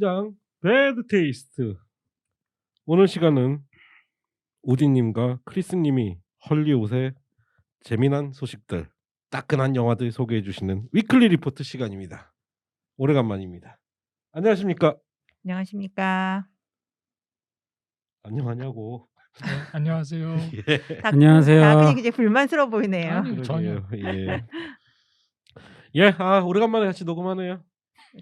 신작 배드 테이스트. 오늘 시간은 우디님과 크리스님이 헐리우드의 재미난 소식들, 따끈한 영화들 소개해 주시는 위클리 리포트 시간입니다. 오래간만입니다. 안녕하십니까? 안녕하십니까. 안녕하냐고. 네, 안녕하세요. 예. 안녕하세요. 다근이 안녕하세요. 이제 불만스러워 보이네요. 아니요, 전혀. 그러게요. 예. 예, 오래간만에 같이 녹음하네요.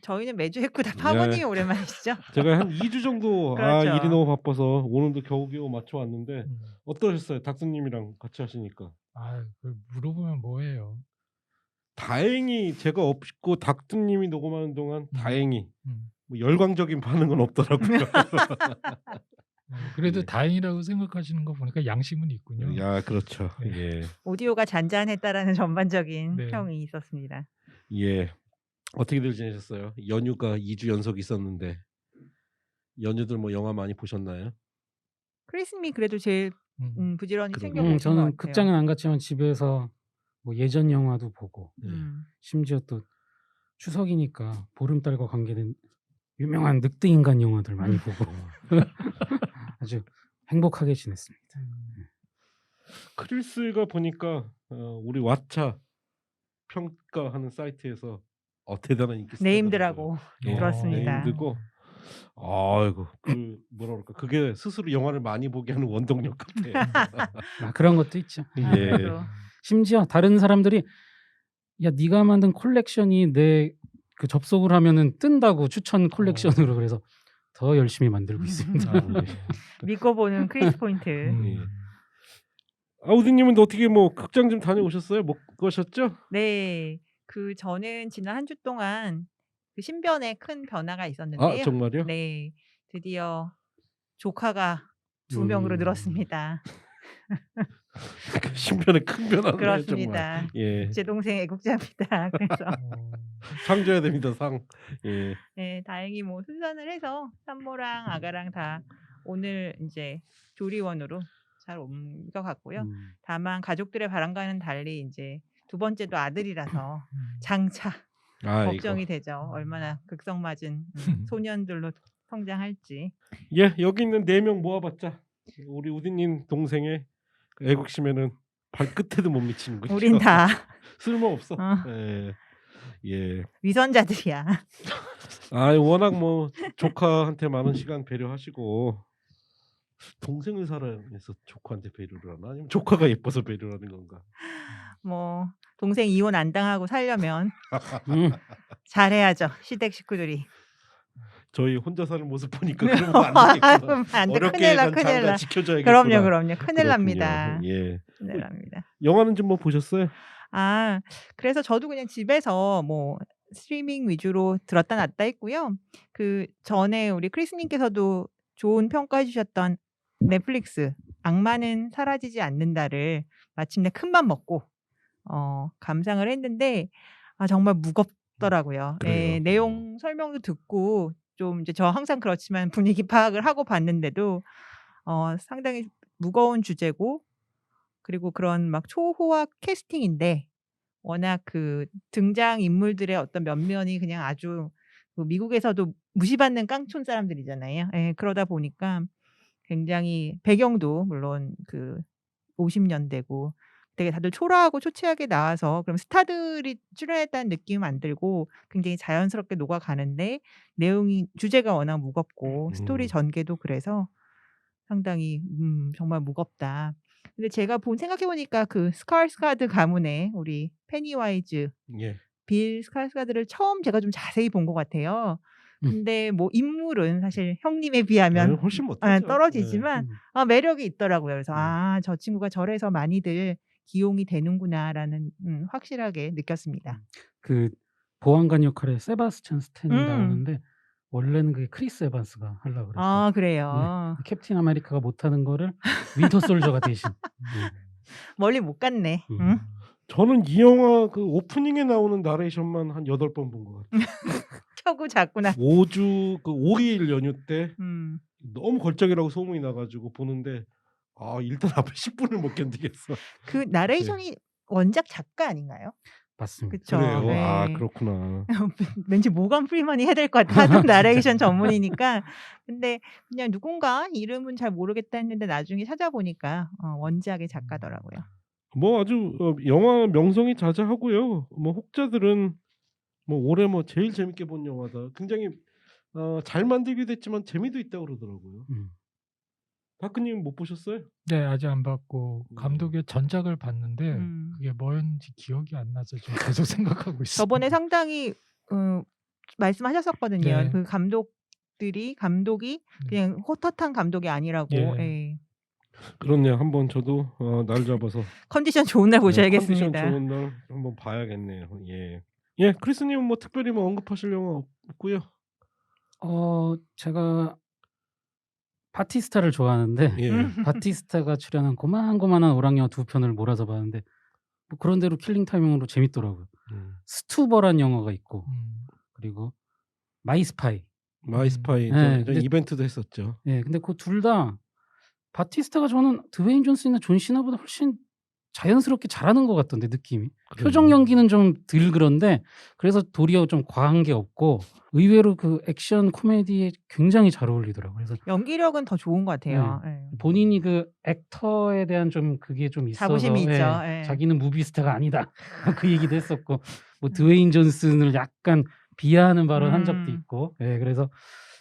저희는 매주 했고 다 예. 파고님이 오랜만이시죠? 제가 한 2주 정도 그렇죠. 일이 너무 바빠서 오늘도 겨우겨우 맞춰 왔는데 음. 어떠셨어요? 닥스님이랑 같이 하시니까. 그걸 물어보면 뭐예요? 다행히 제가 없고 닥스님이 녹음하는 동안 다행히 음. 뭐 열광적인 반응은 없더라고요. 그래도 예. 다행이라고 생각하시는 거 보니까 양심은 있군요. 야, 그렇죠. 네. 예. 오디오가 잔잔했다라는 전반적인 네. 평이 있었습니다. 예. 어떻게들 지내셨어요? 연휴가 2주 연속 있었는데 연휴들 뭐 영화 많이 보셨나요? 크리스님이 그래도 제일 음. 부지런히 그러게요. 챙겨보신 것 저는 같아요. 극장은 안 갔지만 집에서 뭐 예전 영화도 보고 예. 심지어 또 추석이니까 보름달과 관계된 유명한 늑대인간 영화들 많이 보고 아주 행복하게 지냈습니다. 크리스가 보니까 우리 왓챠 평가하는 사이트에서 대단한 인기 스타더라고요. 네임드라고 예, 들었습니다. 네임드고 아이고 뭐라 그럴까, 그게 스스로 영화를 많이 보게 하는 원동력 같아요. 그런 것도 있죠. 예. 그래도 심지어 다른 사람들이 야 네가 만든 콜렉션이 내 그 접속을 하면은 뜬다고 추천 콜렉션으로. 그래서 더 열심히 만들고 있습니다. 믿고 보는 크리스 포인트. 예. 우디님은 어떻게 뭐 극장 좀 다녀오셨어요? 못 가셨죠? 네. 저는 지난 한 주 동안 그 신변에 큰 변화가 있었는데요. 정말요? 네. 드디어 조카가 2명으로 늘었습니다. 신변에 큰 변화네요, 정말. 그렇습니다. 예. 제 동생 애국자입니다. 그래서 상 줘야 됩니다, 상. 예. 네, 다행히 뭐 순산을 해서 산모랑 아가랑 다 오늘 이제 조리원으로 잘 옮겨갔고요. 다만 가족들의 바람과는 달리 이제 두 번째도 아들이라서 장차 걱정이 되죠. 얼마나 극성맞은 소년들로 성장할지. 예, 여기 있는 4명 모아봤자 우리 우디님 동생의 애국심에는 발끝에도 못 미치는 거죠. 우린 다 쓸모없어. 어. 예. 위선자들이야. 워낙 뭐 조카한테 많은 시간 배려하시고, 동생을 사랑해서 조카한테 배려를 하나? 아니면 조카가 예뻐서 배려를 하는 건가? 뭐 동생 이혼 안 당하고 살려면 잘해야죠. 시댁 식구들이. 저희 혼자 사는 모습 보니까 그런 거 안 되겠구나. 안 돼. 어렵게 큰일 나, 간 큰일 나. 장가 지켜줘야겠구나. 그럼요. 큰일 그렇군요. 납니다. 예. 큰일 납니다. 영화는 좀 뭐 보셨어요? 그래서 저도 그냥 집에서 뭐 스트리밍 위주로 들었다 놨다 했고요. 그 전에 우리 크리스님께서도 좋은 평가해 주셨던 넷플릭스 악마는 사라지지 않는다를 마침내 큰맘 먹고 감상을 했는데 정말 무겁더라고요. 예, 그래요. 내용 설명도 듣고 좀 이제 저 항상 그렇지만 분위기 파악을 하고 봤는데도 상당히 무거운 주제고, 그리고 그런 막 초호화 캐스팅인데 워낙 그 등장 인물들의 어떤 면면이 그냥 아주 미국에서도 무시받는 깡촌 사람들이잖아요. 예, 그러다 보니까 굉장히 배경도 물론 그 50년대고 되게 다들 초라하고 초췌하게 나와서 그럼 스타들이 출연했다는 느낌은 안 들고 굉장히 자연스럽게 녹아가는데 주제가 워낙 무겁고 스토리 전개도 그래서 상당히 정말 무겁다. 근데 제가 생각해 보니까 그 스카르스가드 가문의 우리 페니와이즈, 예. 빌 스카르스가드를 처음 제가 좀 자세히 본 것 같아요. 근데 뭐 인물은 사실 형님에 비하면 훨씬 못하죠. 떨어지지만 매력이 있더라고요. 그래서 저 친구가 저래서 많이들 기용이 되는구나라는 확실하게 느꼈습니다. 그 보안관 역할에 세바스찬 스탠이 나오는데 원래는 그게 크리스 에반스가 하려고 그랬어요. 그래요. 캡틴 아메리카가 못하는 거를 윈터 솔저가 대신. 멀리 못 갔네. 저는 이 영화 그 오프닝에 나오는 나레이션만 한 8번 본 것 같아요. 켜고 잤구나. 5일 연휴 때 너무 걸작이라고 소문이 나가지고 보는데 일단 앞에 10분을 못 견디겠어. 그 나레이션이 원작 작가 아닌가요? 맞습니다. 그쵸. 그래요. 아, 네. 그렇구나. 왠지 모건 프리먼이 해야 될 것 같아. 하도 나레이션 전문이니까. 근데 그냥 누군가 이름은 잘 모르겠다 했는데 나중에 찾아보니까 원작의 작가더라고요. 뭐 아주 영화 명성이 자자하고요. 뭐 혹자들은 뭐 올해 뭐 제일 재밌게 본 영화다. 굉장히 잘 만들기도 했지만 재미도 있다고 그러더라고요. 다크님 못 보셨어요? 네, 아직 안 봤고 감독의 전작을 봤는데 음. 그게 뭐였는지 기억이 안 나서 지금 계속 생각하고 있어요. 저번에 상당히 말씀하셨었거든요. 네. 그 감독이 그냥 헛헛한 감독이 아니라고. 예. 예. 그렇네요. 한번 저도 날 잡아서 컨디션 좋은 날 컨디션 보셔야겠습니다. 좋은 날 한번 봐야겠네요. 예. 예, 크리스님은 뭐 특별히 뭐 언급하실 영화 없고요. 제가 바티스타를 좋아하는데 예. 바티스타가 출연한 고만고만한 오락영화 2편을 몰아서 봤는데 뭐 그런 대로 킬링 타이밍으로 재밌더라고요. 스투버란 영화가 있고 그리고 마이스파이. 마이스파이 네, 저 근데 이벤트도 했었죠. 예, 근데 그 둘 다 바티스타가 저는 드웨인 존슨이나 존 시나보다 훨씬 자연스럽게 잘하는 것 같던데 느낌이. 표정 그래요. 연기는 좀 덜 그런데 그래서 도리어 좀 과한 게 없고 의외로 그 액션 코미디에 굉장히 잘 어울리더라고요. 그래서 연기력은 더 좋은 것 같아요. 예. 본인이 그 액터에 대한 좀 그게 좀 있어서 자부심이 있죠. 예. 자기는 무비스타가 아니다. 그 얘기도 했었고 뭐 드웨인 존슨을 약간 비하하는 발언 한 적도 있고. 예, 그래서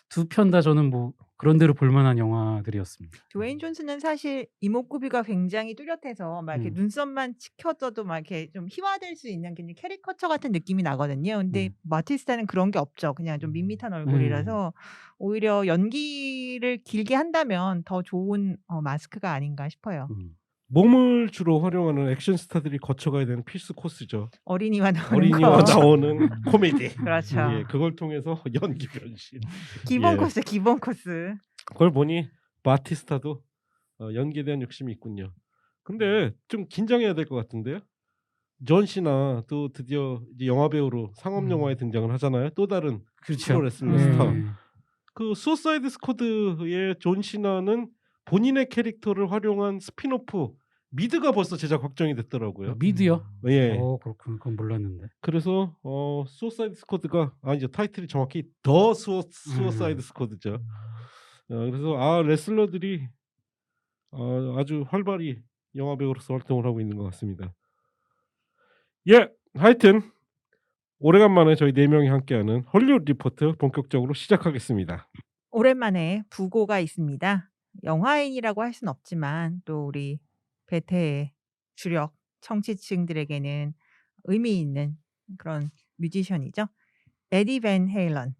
두 편 다 저는 뭐 그런 대로 볼 만한 영화들이었습니다. 드웨인 존슨은 사실 이목구비가 굉장히 뚜렷해서 막 이렇게 눈썹만 치켜져도 막 이렇게 좀 희화될 수 있는 굉장히 캐리커처 같은 느낌이 나거든요. 근데 바티스타는 그런 게 없죠. 그냥 좀 밋밋한 얼굴이라서 오히려 연기를 길게 한다면 더 좋은 마스크가 아닌가 싶어요. 몸을 주로 활용하는 액션 스타들이 거쳐가야 되는 필수 코스죠. 어린이와 나오는 어린이와 거. 나오는 코미디. 그렇죠. 예, 그걸 통해서 연기 변신. 기본 예. 코스, 기본 코스. 그걸 보니 바티스타도 연기에 대한 욕심이 있군요. 근데 좀 긴장해야 될 것 같은데요. 존 시나 또 드디어 이제 영화 배우로 상업 영화에 등장을 하잖아요. 또 다른 그렇죠. 프로레슬러 스타. 그 수어사이드 스쿼드의 존 시나는 본인의 캐릭터를 활용한 스피노프 미드가 벌써 제작 확정이 됐더라고요. 미드요? 예. 그렇군. 그건 몰랐는데. 그래서 수어사이드 스쿼드가 아니죠. 타이틀이 정확히 더 수어사이드 스쿼드죠. 그래서 레슬러들이 아주 활발히 영화 배우로서 활동을 하고 있는 것 같습니다. 예, 하여튼 오래간만에 저희 4명이 함께하는 헐리우드 리포트 본격적으로 시작하겠습니다. 오랜만에 부고가 있습니다. 영화인이라고 할 순 없지만 또 우리 베테의 주력 청취층들에게는 의미 있는 그런 뮤지션이죠. 에디 밴 헤일런.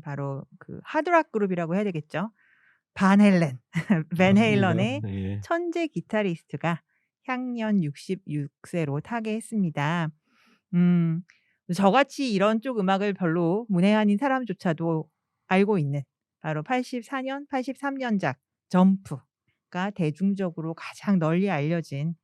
바로 그 하드락 그룹이라고 해야 되겠죠. 반 헬렌. 밴 헤일런의 네. 천재 기타리스트가 향년 66세로 타계했습니다. 저같이 이런 쪽 음악을 별로 문외한인 사람조차도 알고 있는 바로 84년, 83년작 점프가 대중적으로 가장 널리 알려진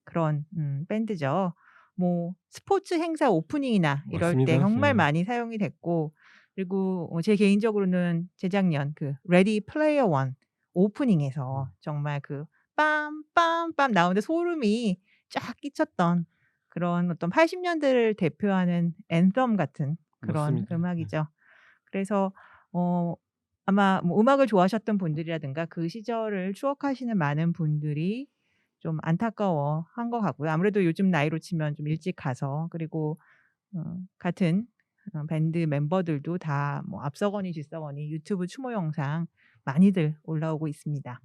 그런 밴드죠. 뭐 스포츠 행사 오프닝이나 이럴 때 맞습니다. 정말 네. 많이 사용이 됐고 그리고 제 개인적으로는 재작년 그 레디 플레이어 원 오프닝에서 정말 그 빰빰빰 나오는데 소름이 쫙 끼쳤던 그런 어떤 80년대를 대표하는 앤썸 같은 그런 맞습니다. 음악이죠. 그래서 아마 뭐 음악을 좋아하셨던 분들이라든가 그 시절을 추억하시는 많은 분들이 좀 안타까워한 것 같고요. 아무래도 요즘 나이로 치면 좀 일찍 가서 그리고 같은 밴드 멤버들도 다 뭐 앞서거니 뒤서거니 유튜브 추모 영상 많이들 올라오고 있습니다.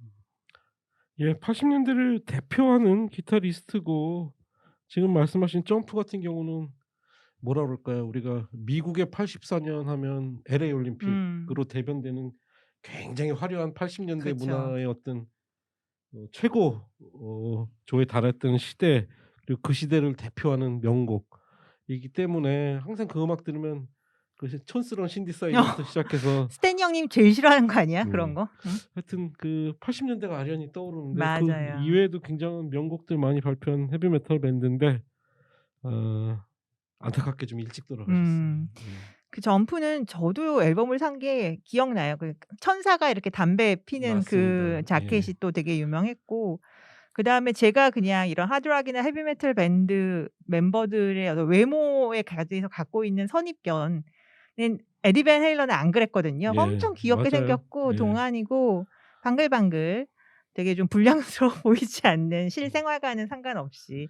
예, 80년대를 대표하는 기타리스트고 지금 말씀하신 점프 같은 경우는 뭐라 그럴까요? 우리가 미국의 84년 하면 LA 올림픽으로 대변되는 굉장히 화려한 80년대 그렇죠. 문화의 어떤 최고조에 달했던 시대 그리고 그 시대를 대표하는 명곡이기 때문에 항상 그 음악 들으면 그 촌스러운 신디사이저부터 시작해서 스탠 형님 제일 싫어하는 거 아니야? 그런 거? 하여튼 그 80년대가 아련히 떠오르는데 맞아요. 그 이외에도 굉장한 명곡들 많이 발표한 헤비메탈 밴드인데 안타깝게 좀 일찍 돌아가셨어요. 그 점프는 저도 앨범을 산 게 기억나요. 그 천사가 이렇게 담배 피는 그 맞습니다. 자켓이 또 되게 유명했고 그다음에 제가 그냥 이런 하드락이나 헤비메탈 밴드 멤버들의 어떤 외모에 대해서 갖고 있는 선입견은 에디 밴 헤일런은 안 그랬거든요. 예. 엄청 귀엽게 맞아요. 생겼고 예. 동안이고 방글방글 되게 좀 불량스러워 보이지 않는 실생활과는 상관없이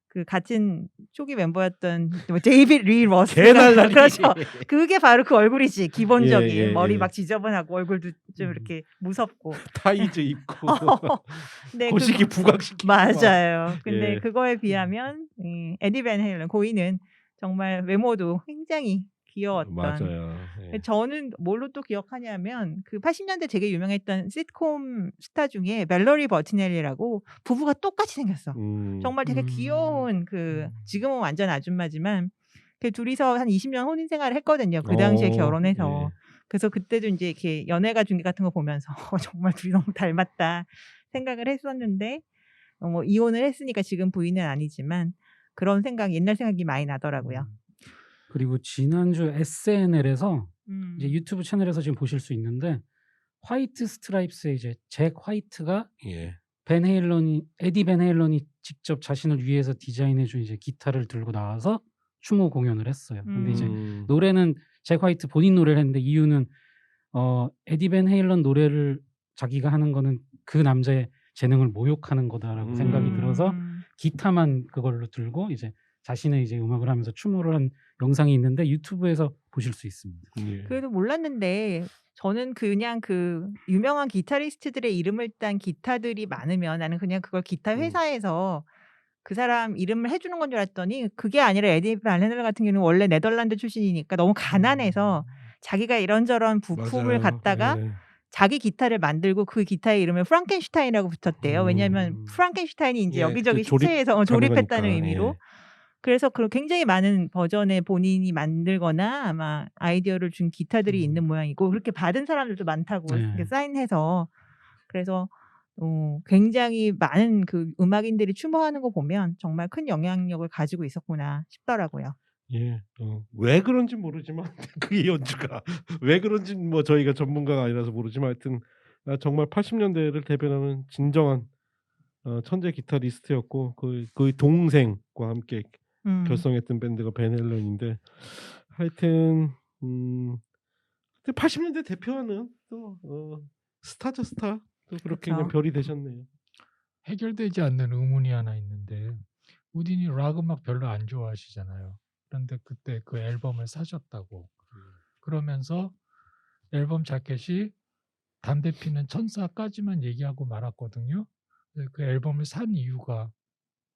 그 같은 초기 멤버였던 뭐 데이빗 리 러스가 개날라리. 그렇죠. 그게 바로 그 얼굴이지. 기본적인 예, 예, 머리 예. 막 지저분하고 얼굴도 좀 이렇게 무섭고. 타이즈 입고 근데 거시기 부각시키고 맞아요. 근데 예. 그거에 비하면 에디 밴 헤일런 고이는 정말 외모도 굉장히 귀여웠던. 맞아요. 예. 저는 뭘로 또 기억하냐면 그 80년대 되게 유명했던 시트콤 스타 중에 멜로리 버티넬리라고 부부가 똑같이 생겼어. 정말 되게 귀여운 그 지금은 완전 아줌마지만 그 둘이서 한 20년 혼인 생활을 했거든요. 그 당시에 결혼해서. 예. 그래서 그때도 이제 이렇게 연애가 중계 같은 거 보면서 정말 둘이 너무 닮았다 생각을 했었는데 뭐 이혼을 했으니까 지금 부인은 아니지만 그런 생각 옛날 생각이 많이 나더라고요. 그리고 지난주 SNL에서 이제 음. 유튜브 채널에서 지금 보실 수 있는데 화이트 스트라이프스의 이제 잭 화이트가 예. 에디 밴 헤일런이 직접 자신을 위해서 디자인해준 이제 기타를 들고 나와서 추모 공연을 했어요. 근데 이제 노래는 잭 화이트 본인 노래를 했는데 이유는 에디 밴 헤일런 노래를 자기가 하는 거는 그 남자의 재능을 모욕하는 거다라고 생각이 들어서 기타만 그걸로 들고 이제 자신의 이제 음악을 하면서 추모를 한 영상이 있는데 유튜브에서 보실 수 있습니다. 예. 그래도 몰랐는데 저는 그냥 그 유명한 기타리스트들의 이름을 딴 기타들이 많으면 나는 그냥 그걸 기타 회사에서 그 사람 이름을 해주는 건 줄 알았더니 그게 아니라 에디 밴 헤일런 같은 경우는 원래 네덜란드 출신이니까 너무 가난해서 자기가 이런저런 부품을 맞아요. 갖다가 예. 자기 기타를 만들고 그 기타의 이름을 프랑켄슈타인이라고 붙였대요. 왜냐하면 프랑켄슈타인이 이제 예, 여기저기 그 조립 시체에서 조립했다는 가능하니까. 의미로. 예. 그래서 그 굉장히 많은 버전의 본인이 만들거나 아마 아이디어를 준 기타들이 있는 모양이고 그렇게 받은 사람들도 많다고 네. 이렇게 사인해서 그래서 굉장히 많은 그 음악인들이 추모하는 거 보면 정말 큰 영향력을 가지고 있었구나 싶더라고요. 예. 왜 그런지 모르지만 그 연주가 왜 그런지 뭐 저희가 전문가가 아니라서 모르지만 하여튼 정말 80년대를 대변하는 진정한 천재 기타리스트였고 그 동생과 함께 결성했던 밴드가 밴 헤일런인데 하여튼 80년대 대표하는 또 스타죠 스타. 또 그렇게 그냥 그쵸. 별이 되셨네요. 해결되지 않는 의문이 하나 있는데 우딘이 락 음악 별로 안 좋아하시잖아요. 그런데 그때 그 앨범을 사셨다고. 그러면서 앨범 자켓이 담배 피는 천사까지만 얘기하고 말았거든요. 그 앨범을 산 이유가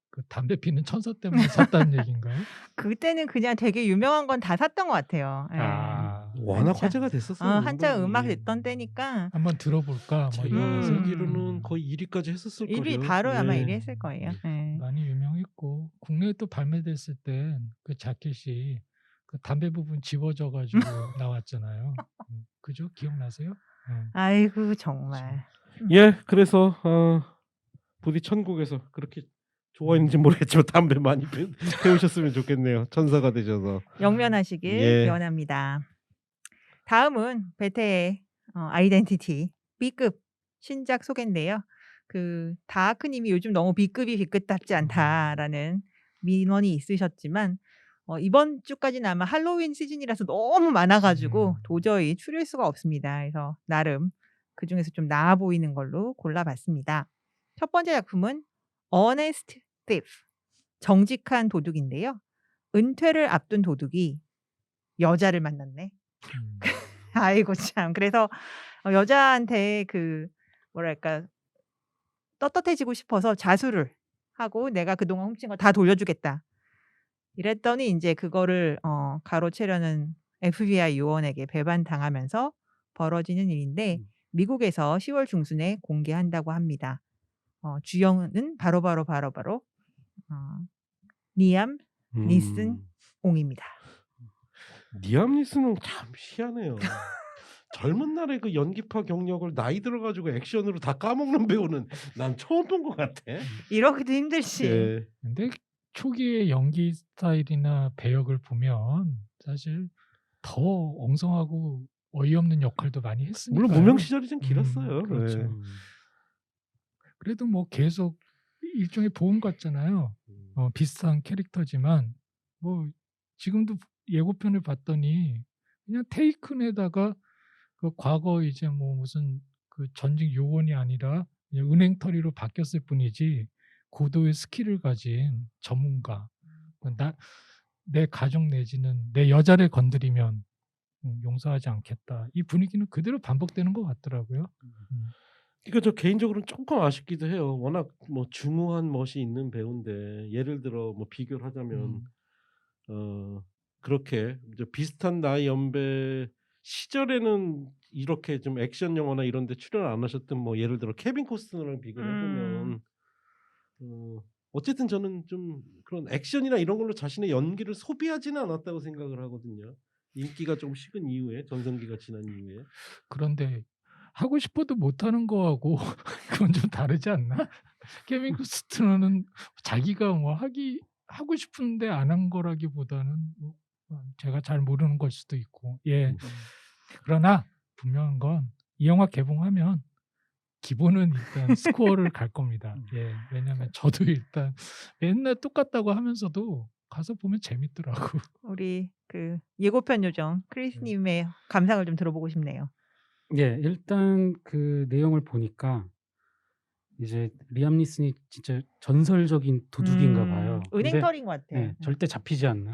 그 담배 피는 천사 때문에 샀다는 얘기인가요? 그때는 그냥 되게 유명한 건 다 샀던 것 같아요. 예. 워낙 한참. 화제가 됐었어요. 한참 음악 예. 됐던 때니까 한번 들어볼까? 뭐 제가 이러면서 알기로는 거의 1위까지 했었을 1위 거예요. 바로 아마 예. 1위 했을 거예요. 예. 많이 유명했고 국내에 또 발매됐을 땐 그 자켓이 그 담배 부분 지워져 가지고 나왔잖아요. 그죠? 기억나세요? 아이고 정말. 예, 그래서 부디 천국에서 그렇게 좋아했는지 모르겠지만 담배 많이 태우셨으면 좋겠네요. 천사가 되셔서. 영면하시길 예. 기원합니다. 다음은 베테의 아이덴티티 B급 신작 소개인데요. 그 다하크님이 요즘 너무 B급이 B급답지 않다라는 민원이 있으셨지만 이번 주까지는 아마 할로윈 시즌이라서 너무 많아가지고 도저히 추릴 수가 없습니다. 그래서 나름 그 중에서 좀 나아 보이는 걸로 골라봤습니다. 첫 번째 작품은 Honest Thief, 정직한 도둑인데요. 은퇴를 앞둔 도둑이 여자를 만났네. 아이고 참. 그래서 여자한테 그 뭐랄까 떳떳해지고 싶어서 자수를 하고 내가 그동안 훔친 거 다 돌려주겠다. 이랬더니 이제 그거를 가로채려는 FBI 요원에게 배반당하면서 벌어지는 일인데 미국에서 10월 중순에 공개한다고 합니다. 주연은 바로 니암 니슨 옹입니다. 니암 니슨은 참 희한해요. 젊은 날의 그 연기파 경력을 나이 들어가지고 액션으로 다 까먹는 배우는 난 처음 본 것 같아. 이러기도 힘들지. 예. 근데 초기의 연기 스타일이나 배역을 보면 사실 더 엉성하고 어이없는 역할도 많이 했으니까요. 물론 무명 시절이 좀 길었어요. 그렇죠. 예. 그래도 뭐 계속 일종의 보험 같잖아요. 비슷한 캐릭터지만 뭐 지금도 예고편을 봤더니 그냥 테이큰에다가 그 과거 이제 뭐 무슨 그 전직 요원이 아니라 그냥 은행털이로 바뀌었을 뿐이지 고도의 스킬을 가진 전문가. 내 가족 내지는 내 여자를 건드리면 용서하지 않겠다. 이 분위기는 그대로 반복되는 것 같더라고요. 그러니까 저 개인적으로는 조금 아쉽기도 해요. 워낙 뭐 중후한 멋이 있는 배우인데 예를 들어 뭐 비교를 하자면 그렇게 이제 비슷한 나이 연배 시절에는 이렇게 좀 액션 영화나 이런 데 출연 안 하셨던 뭐 예를 들어 케빈 코스너랑 비교를 해보면 어쨌든 저는 좀 그런 액션이나 이런 걸로 자신의 연기를 소비하지는 않았다고 생각을 하거든요. 인기가 좀 식은 이후에 전성기가 지난 이후에. 그런데 하고 싶어도 못하는 거하고 그건 좀 다르지 않나? 케빈 코스트너는 자기가 뭐 하고 싶은데 안 한 거라기보다는 뭐 제가 잘 모르는 걸 수도 있고. 예. 그러나 분명한 건 이 영화 개봉하면 기본은 일단 스코어를 갈 겁니다. 예. 왜냐면 저도 일단 맨날 똑같다고 하면서도 가서 보면 재밌더라고. 우리 그 예고편 요정 크리스님의 감상을 좀 들어보고 싶네요. 예, 일단 그 내용을 보니까 이제 리암 니슨이 진짜 전설적인 도둑인가 봐요. 근데 은행털인 것 같아. 예, 절대 잡히지 않는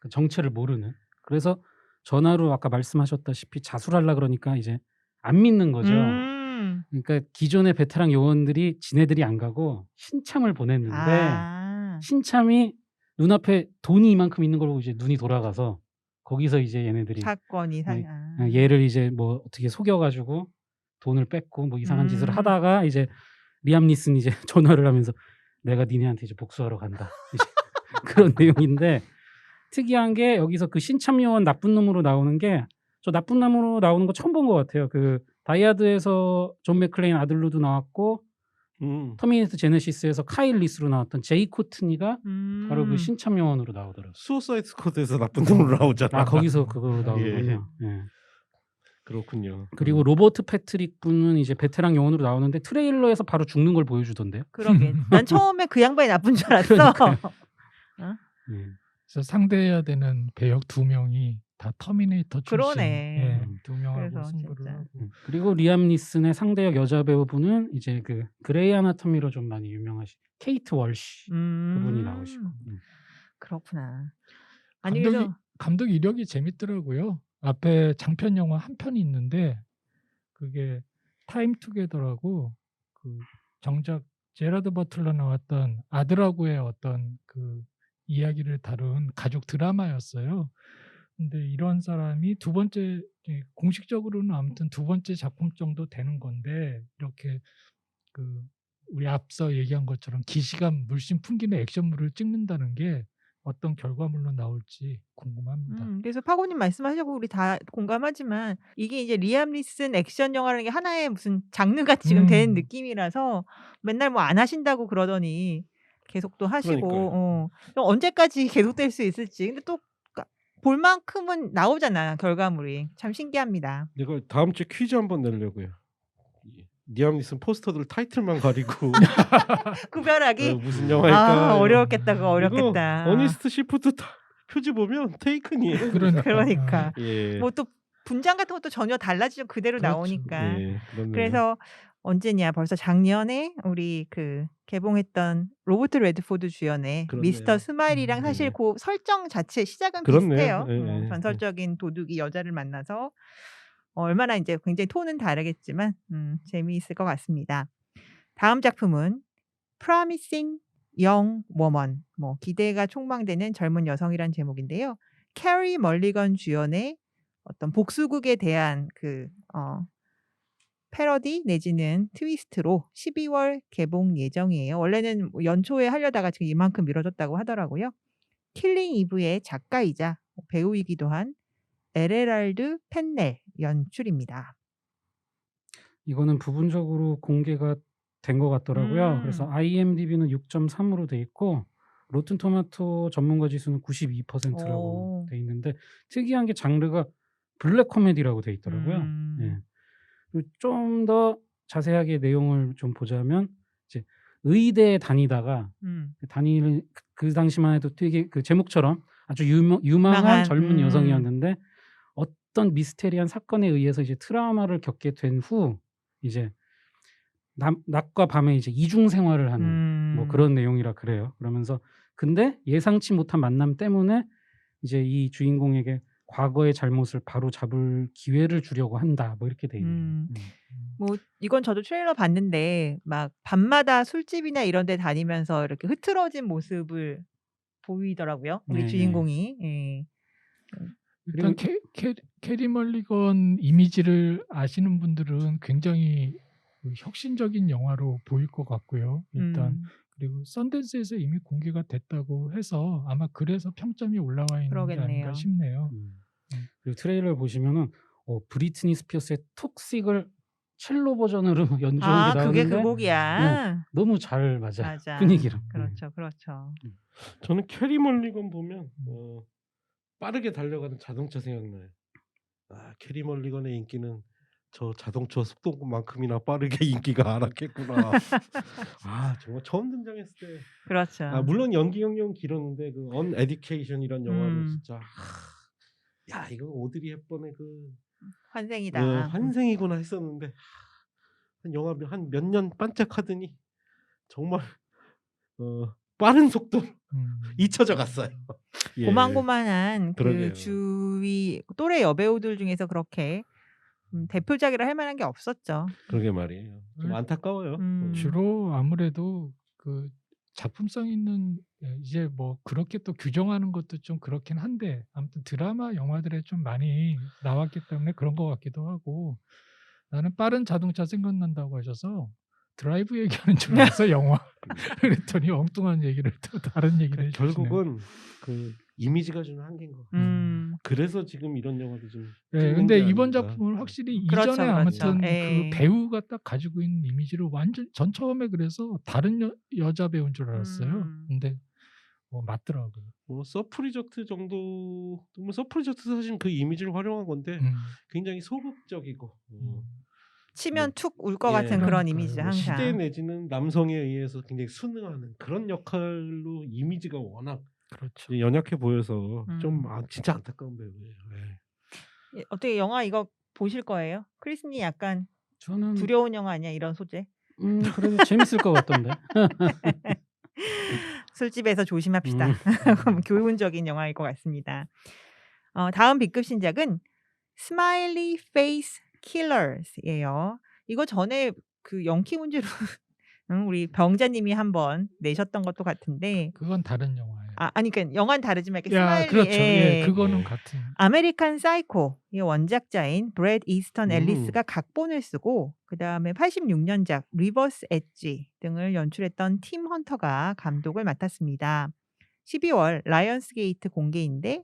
그 정체를 모르는. 그래서 전화로 아까 말씀하셨다시피 자수하려 그러니까 이제 안 믿는 거죠. 그러니까 기존의 베테랑 요원들이 지네들이 안 가고 신참을 보냈는데 신참이 눈앞에 돈이 이만큼 있는 걸 보고 이제 눈이 돌아가서 거기서 이제 얘네들이 사건이 얘를 이제 뭐 어떻게 속여가지고 돈을 뺏고 뭐 이상한 짓을 하다가 이제 리암 니슨 이제 전화를 하면서 내가 니네한테 이제 복수하러 간다. 이제 그런 내용인데 특이한 게 여기서 그 신참 요원 나쁜 놈으로 나오는 게 저 나쁜 놈으로 나오는 거 처음 본 것 같아요. 그 다이아드에서 존 맥클레인 아들로도 나왔고 터미네이터 제네시스에서 카일 리스로 나왔던 제이 코트니가 바로 그 신참 요원으로 나오더라고요. 수어사이드 스쿼드에서 나쁜 놈으로 나오잖아. 아 거기서 그거 나오는 예. 거죠. 예. 그렇군요. 그리고 로버트 패트릭 분은 이제 베테랑 요원으로 나오는데 트레일러에서 바로 죽는 걸 보여주던데요. 그러게. 난 처음에 그 양반이 나쁜 줄 알았어. 그래서 상대해야 되는 배역 2명이 다 터미네이터 출신. 그러네. 예, 2명하고 그래서 승부를 진짜. 하고. 그리고 리암 니슨의 상대역 여자 배우분은 이제 그 그레이 아나토미로 좀 많이 유명하신 케이트 월시 그분이 나오시고. 그렇구나. 아니 그래서 감독 이력이 재밌더라고요. 앞에 장편 영화 한 편이 있는데 그게 타임 투게더라고 그 정작 제라드 버틀러 나왔던 아들하고의 어떤 그 이야기를 다룬 가족 드라마였어요. 근데 이런 사람이 두 번째 공식적으로는 아무튼 두 번째 작품 정도 되는 건데 이렇게 그 우리 앞서 얘기한 것처럼 기시감 물씬 풍기는 액션물을 찍는다는 게 어떤 결과물로 나올지 궁금합니다. 그래서 파고님 말씀하셨고 우리 다 공감하지만 이게 이제 리암 니슨 액션 영화라는 게 하나의 무슨 장르가 지금 된 느낌이라서 맨날 뭐 안 하신다고 그러더니 계속 또 하시고 그럼 언제까지 계속될 수 있을지. 근데 또 볼 만큼은 나오잖아 결과물이. 참 신기합니다. 내가 다음 주에 퀴즈 한번 내려고요. 리암 니슨 포스터들 타이틀만 가리고 구별하기. 무슨 영화일까? 아 어렵겠다 그거 어렵겠다. 이거 어니스트 시프트 표지 보면 테이큰이에요. 그러니까. 예. 뭐 또 분장 같은 것도 전혀 달라지죠. 그대로 그렇죠. 나오니까. 예, 그래서 언제냐 벌써 작년에 우리 그 개봉했던 로버트 레드포드 주연의 그렇네요. 미스터 스마일이랑 사실 네. 그 설정 자체 시작은 그렇네요. 비슷해요. 예, 예. 전설적인 도둑이 여자를 만나서 얼마나 이제 굉장히 톤은 다르겠지만 재미있을 것 같습니다. 다음 작품은 Promising Young Woman, 뭐 기대가 촉망되는 젊은 여성이란 제목인데요. 캐리 멀리건 주연의 어떤 복수극에 대한 그 패러디 내지는 트위스트로 12월 개봉 예정이에요. 원래는 연초에 하려다가 지금 이만큼 미뤄졌다고 하더라고요. 킬링 이브의 작가이자 배우이기도 한 에레랄드 펜넬 연출입니다. 이거는 부분적으로 공개가 된 것 같더라고요. 그래서 IMDb는 6.3으로 돼 있고 로튼 토마토 전문가 지수는 92%라고 돼 있는데 특이한 게 장르가 블랙 코미디라고 돼 있더라고요. 예. 좀 더 자세하게 내용을 좀 보자면 이제 의대에 다니다가 다니는 그 당시만 해도 되게 그 제목처럼 아주 유명한 유망한, 젊은 여성이었는데 어떤 미스테리한 사건에 의해서 이제 트라우마를 겪게 된 후 이제 낮과 밤에 이제 이중 생활을 하는 뭐 그런 내용이라 그래요. 그러면서 근데 예상치 못한 만남 때문에 이제 이 주인공에게 과거의 잘못을 바로 잡을 기회를 주려고 한다. 뭐 이렇게 돼 있네요. 뭐 이건 저도 트레일러 봤는데 막 밤마다 술집이나 이런 데 다니면서 이렇게 흐트러진 모습을 보이더라고요. 우리 네, 주인공이. 예. 일단 캐리 멀리건 이미지를 아시는 분들은 굉장히 그 혁신적인 영화로 보일 것 같고요. 일단 그리고 썬댄스에서 이미 공개가 됐다고 해서 아마 그래서 평점이 올라와 있는 게 그러겠네요. 아닌가 싶네요. 그리고 트레일러를 보시면은 브리트니 스피어스의 톡식을 첼로 버전으로 연주하는 아, 게 그게 나오는데 그 곡이야. 너무 잘 맞아요. 맞아. 분위기랑. 그렇죠, 그렇죠. 저는 캐리 멀리건 보면 빠르게 달려가는 자동차 생각나요. 아, 캐리 멀리건의 인기는 저 자동차 속도만큼이나 빠르게 인기가 안았겠구나. 아, 정말 처음 등장했을 때. 그렇죠. 아, 물론 연기 경력은 길었는데 그 언에듀케이션이란 영화는 진짜 야, 이거 오드리 헵번의 그 환생이다. 환생이구나 했었는데 한 영화 한 몇 년 반짝하더니 정말 빠른 속도로 잊혀져 갔어요. 예. 고만고만한 그 그러게요. 주위 또래 여배우들 중에서 그렇게 대표작이라 할 만한 게 없었죠. 그러게 말이에요. 좀 안타까워요. 주로 아무래도 그 작품성 있는 이제 뭐 그렇게 또 규정하는 것도 좀 그렇긴 한데 아무튼 드라마 영화들에 좀 많이 나왔기 때문에 그런 것 같기도 하고 나는 빠른 자동차 생각난다고 하셔서 드라이브 얘기하는 줄 알았어 영화. 그랬더니 엉뚱한 얘기를 또 다른 얘기를 해주시네요. 결국은 그 이미지가 주는 한계인 거. 그래서 지금 이런 영화도 좀. 네, 근데 이번 작품은 확실히 그렇죠, 이전에 그렇죠. 아무튼 예. 그 배우가 딱 가지고 있는 이미지를 완전 전 처음에 그래서 다른 여자 배우인 줄 알았어요. 근데 맞더라고요. 뭐 서프리저트 정도, 뭐 서프리저트 사실 그 이미지를 활용한 건데 굉장히 소극적이고 치면 뭐, 툭 울 것 예. 같은 그런 그러니까요. 이미지죠, 뭐 시대 항상. 내지는 남성에 의해서 굉장히 순응하는 그런 역할로 이미지가 워낙 그렇죠. 연약해 보여서 좀 진짜 안타까운 배우예요. 예. 예, 어떻게 영화 이거 보실 거예요? 크리스님 약간 저는 두려운 영화 아니야, 이런 소재? 그래도 재밌을 것 같던데. 술집에서 조심합시다. 교훈적인 영화일 것 같습니다. 다음 B급 신작은 스마일리 페이스 킬러스예요. 이거 전에 그 영키문제로 우리 병자님이 한번 내셨던 것도 같은데 그건 다른 영화예요. 아니 그러니까 영화는 다르지만 이렇게 야, 스마일리 그렇죠. 예, 예. 그거는 같은. 아메리칸 사이코 이 원작자인 브래드 이스턴 음. 앨리스가 각본을 쓰고 그다음에 86년작 리버스 엣지 등을 연출했던 팀 헌터가 감독을 맡았습니다. 12월 라이언스 게이트 공개인데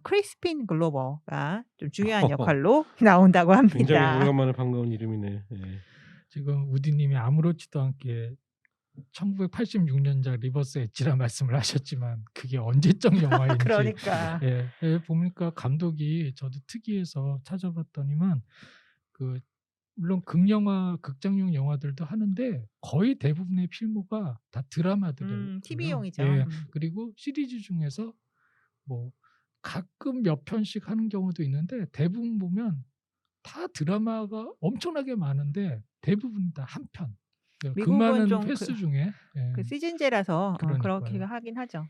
크리스핀 글로버가 좀 중요한 역할로 나온다고 굉장히 합니다. 오래간만에 반가운 이름이네. 예. 지금 우디님이 아무렇지도 않게 1986년작 리버스 엣지라 말씀을 하셨지만 그게 언제적 영화인지 그러니까 예, 보니까 감독이 저도 특이해서 찾아봤더니만 그 물론 극영화, 극장용 영화들도 하는데 거의 대부분의 필모가 다 드라마들이에요. TV용이죠. 예, 그리고 시리즈 중에서 뭐 가끔 몇 편씩 하는 경우도 있는데 대부분 보면 다 드라마가 엄청나게 많은데 대부분 다 한 편. 그 미국은 많은 좀 횟수 중에 예. 그 시즌제라서 그러니까요. 그렇게 하긴 하죠.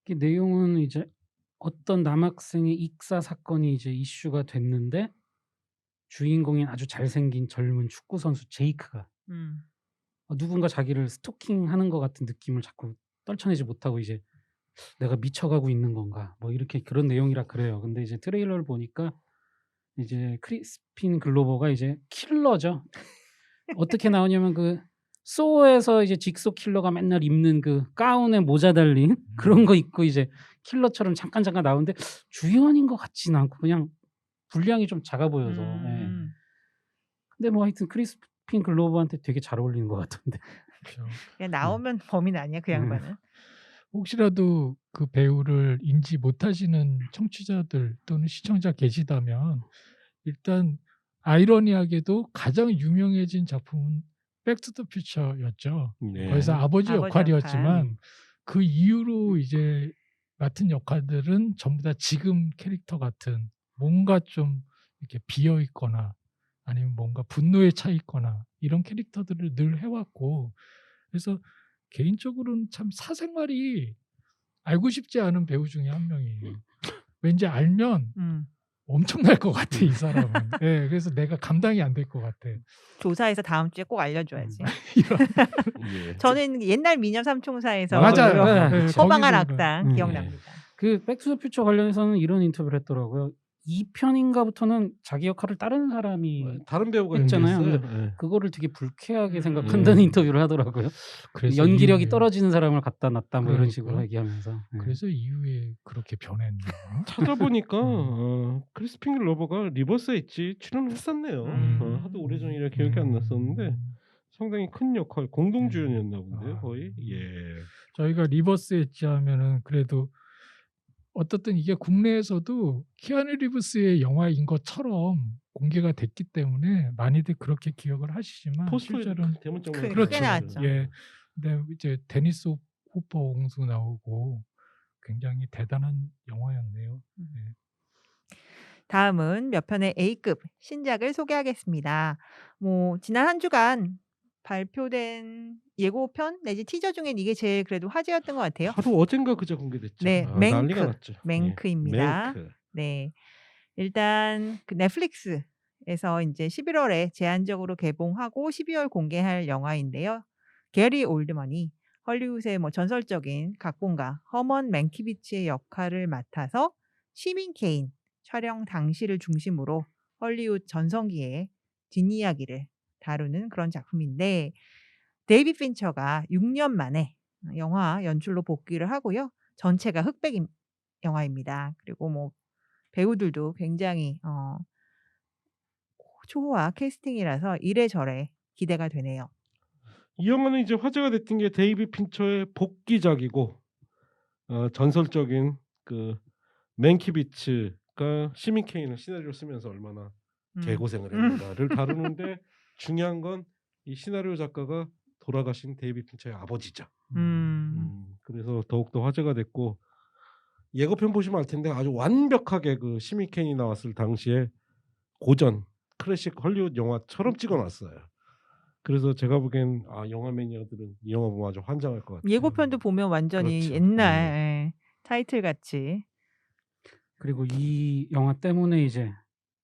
그 내용은 이제 어떤 남학생의 익사 사건이 이제 이슈가 됐는데 주인공인 아주 잘생긴 젊은 축구 선수 제이크가 누군가 자기를 스토킹하는 것 같은 느낌을 자꾸 떨쳐내지 못하고 이제 내가 미쳐가고 있는 건가 뭐 이렇게 그런 내용이라 그래요. 근데 이제 트레일러를 보니까 이제 크리스핀 글로버가 이제 킬러죠. 어떻게 나오냐면 그 소에서 이제 직소 킬러가 맨날 입는 그 가운에 모자 달린 그런 거 입고 이제 킬러처럼 잠깐 나오는데 주연인 것 같지는 않고 그냥 분량이 좀 작아 보여서. 예. 근데 뭐 하여튼 크리스핀 글로버한테 되게 잘 어울리는 것 같던데. 그렇죠. 그냥 나오면 범인 아니야 그 양반은. 혹시라도 그 배우를 인지 못하시는 청취자들 또는 시청자 계시다면 일단 아이러니하게도 가장 유명해진 작품은 백투더퓨처였죠. 네. 거기서 아버지 아버지 역할이었지만 그 이후로 이제 맡은 역할들은 전부 다 지금 캐릭터 같은 뭔가 좀 이렇게 비어 있거나 아니면 뭔가 분노에 차 있거나 이런 캐릭터들을 늘 해왔고 그래서 개인적으로는 참 사생활이 알고 싶지 않은 배우 중에 한 명이에요. 왠지 알면 엄청날 것 같아 이 사람은. 예, 그래서 내가 감당이 안 될 것 같아. 조사해서 다음 주에 꼭 알려줘야지. 이런 예. 저는 옛날 미녀 삼총사에서 맞아요. 그 네, 허방한 거기서 악당 그런- 기억납니다. 그 백투더퓨처 관련해서는 이런 인터뷰를 했더라고요. 2편인가부터는 자기 역할을 다른 사람이 다른 배우가 했잖아요. 연기했어요. 예. 그거를 되게 불쾌하게 음. 생각한다는 예. 인터뷰를 하더라고요. 그래서 연기력이 이후에- 떨어지는 사람을 갖다 놨다 뭐 이런 그러니까. 식으로 얘기하면서. 예. 그래서 이후에 그렇게 변했나? 찾아보니까 크리스핀 글로버가 리버스 엣지 출연을 했었네요. 음. 하도 오래전이라 기억이 안 났었는데 상당히 큰 역할 공동 주연이었나 본데요, 거의. 예. 저희가 리버스 엣지 하면은 그래도 어떻든 이게 국내에서도 키아누 리브스의 영화인 것처럼 공개가 됐기 때문에 많이들 그렇게 기억을 하시지만 포스터에 실제로는 대문짝만 크게 그렇죠. 나왔죠. 예. 근데 이제 데니스 호퍼 옹수 나오고 굉장히 대단한 영화였네요. 다음은 몇 편의 A급 신작을 소개하겠습니다. 뭐 지난 한 주간 발표된 예고편 내지 티저 중엔 이게 제일 그래도 화제였던 것 같아요. 바로 어젠가 그제 공개됐죠. 네, 난리가 맹크. 났죠. 맹크입니다. 예. 맹크. 네. 일단 그 넷플릭스에서 이제 11월에 제한적으로 개봉하고 12월 공개할 영화인데요. 게리 올드먼이 헐리우드의 뭐 전설적인 각본가 허먼 맨키비치의 역할을 맡아서 시민 케인 촬영 당시를 중심으로 헐리우드 전성기의 뒷이야기를 다루는 그런 작품인데 데이빗 핀처가 6년 만에 영화 연출로 복귀를 하고요. 전체가 흑백 영화입니다. 그리고 뭐 배우들도 굉장히 초호화 캐스팅이라서 이래저래 기대가 되네요. 이 영화는 이제 화제가 됐던 게 데이빗 핀처의 복귀작이고 전설적인 그 맨키비츠가 시민 케인을 시나리오 쓰면서 얼마나 개고생을 했는가를 다루는데 중요한 건 이 시나리오 작가가 돌아가신 데이빗 핀처의 아버지죠. 그래서 더욱더 화제가 됐고 예고편 보시면 알 텐데 아주 완벽하게 그 시민 케인이 나왔을 당시에 고전 클래식 헐리우드 영화처럼 찍어놨어요. 그래서 제가 보기엔 영화 매니아들은 이 영화 보면 아주 환장할 것 같아요. 예고편도 보면 완전히 그렇죠. 옛날 타이틀 같이. 그리고 이 영화 때문에 이제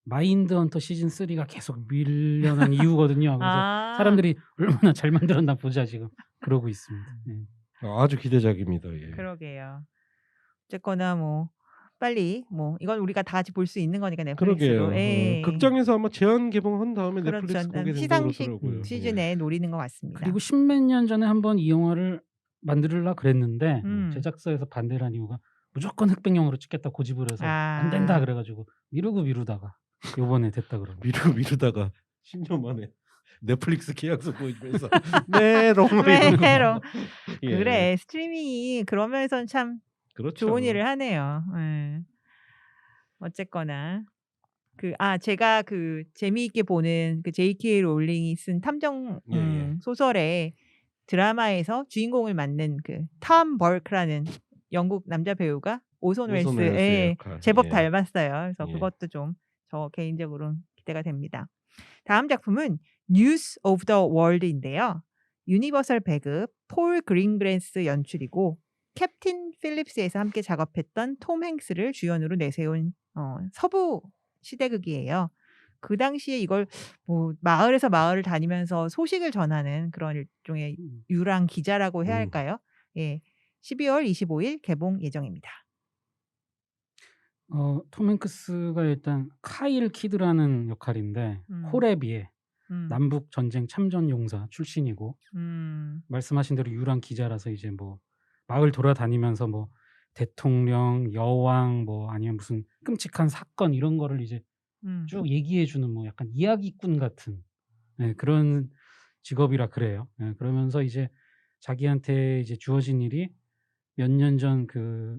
마인드 헌터 시즌 3가 계속 밀려난 이유거든요. 그래서 사람들이 얼마나 잘 만들었나 보자 지금 그러고 있습니다. 예. 아주 기대작입니다. 예. 그러게요. 어쨌거나 뭐 빨리 뭐 이건 우리가 다 같이 볼 수 있는 거니까 그러게요. 넷플릭스로. 예. 극장에서 아마 제한 개봉한 다음에 그렇죠. 넷플릭스 공개된다고 시상식 그러더라고요. 시즌에 노리는 것 같습니다. 그리고 십몇 년 전에 한번 이 영화를 만들려고 그랬는데 제작사에서 반대를 한 이유가 무조건 흑백영화로 찍겠다 고집을 해서 안 된다 그래가지고 미루다가 요번에 됐다 그러고 미루다가 10년 만에 넷플릭스 계약서 보여주면서 메롱 메롱. 예. 그래 스트리밍이 그런 면에서는 참 그렇죠. 좋은 일을 하네요. 예. 어쨌거나 제가 그 재미있게 보는 그 J.K. 롤링이 쓴 탐정 소설의 드라마에서 주인공을 맡는 그 톰 벌크라는 영국 남자 배우가 오손 웰스의 제법 닮았어요. 그래서 그것도 좀 저 개인적으로 기대가 됩니다. 다음 작품은 뉴스 오브 더 월드인데요. 유니버설 배급 폴 그린그래스 연출이고 캡틴 필립스에서 함께 작업했던 톰 행스를 주연으로 내세운 서부 시대극이에요. 그 당시에 이걸 뭐 마을에서 마을을 다니면서 소식을 전하는 그런 일종의 유랑 기자라고 해야 할까요? 예. 12월 25일 개봉 예정입니다. 톰 행크스가 일단 카일 키드라는 역할인데 호레비에 남북 전쟁 참전 용사 출신이고 말씀하신 대로 유랑 기자라서 이제 뭐 마을 돌아다니면서 뭐 대통령, 여왕 뭐 아니면 무슨 끔찍한 사건 이런 거를 이제 쭉 얘기해 주는 뭐 약간 이야기꾼 같은 그런 직업이라 그래요. 그러면서 이제 자기한테 이제 주어진 일이 몇 년 전 그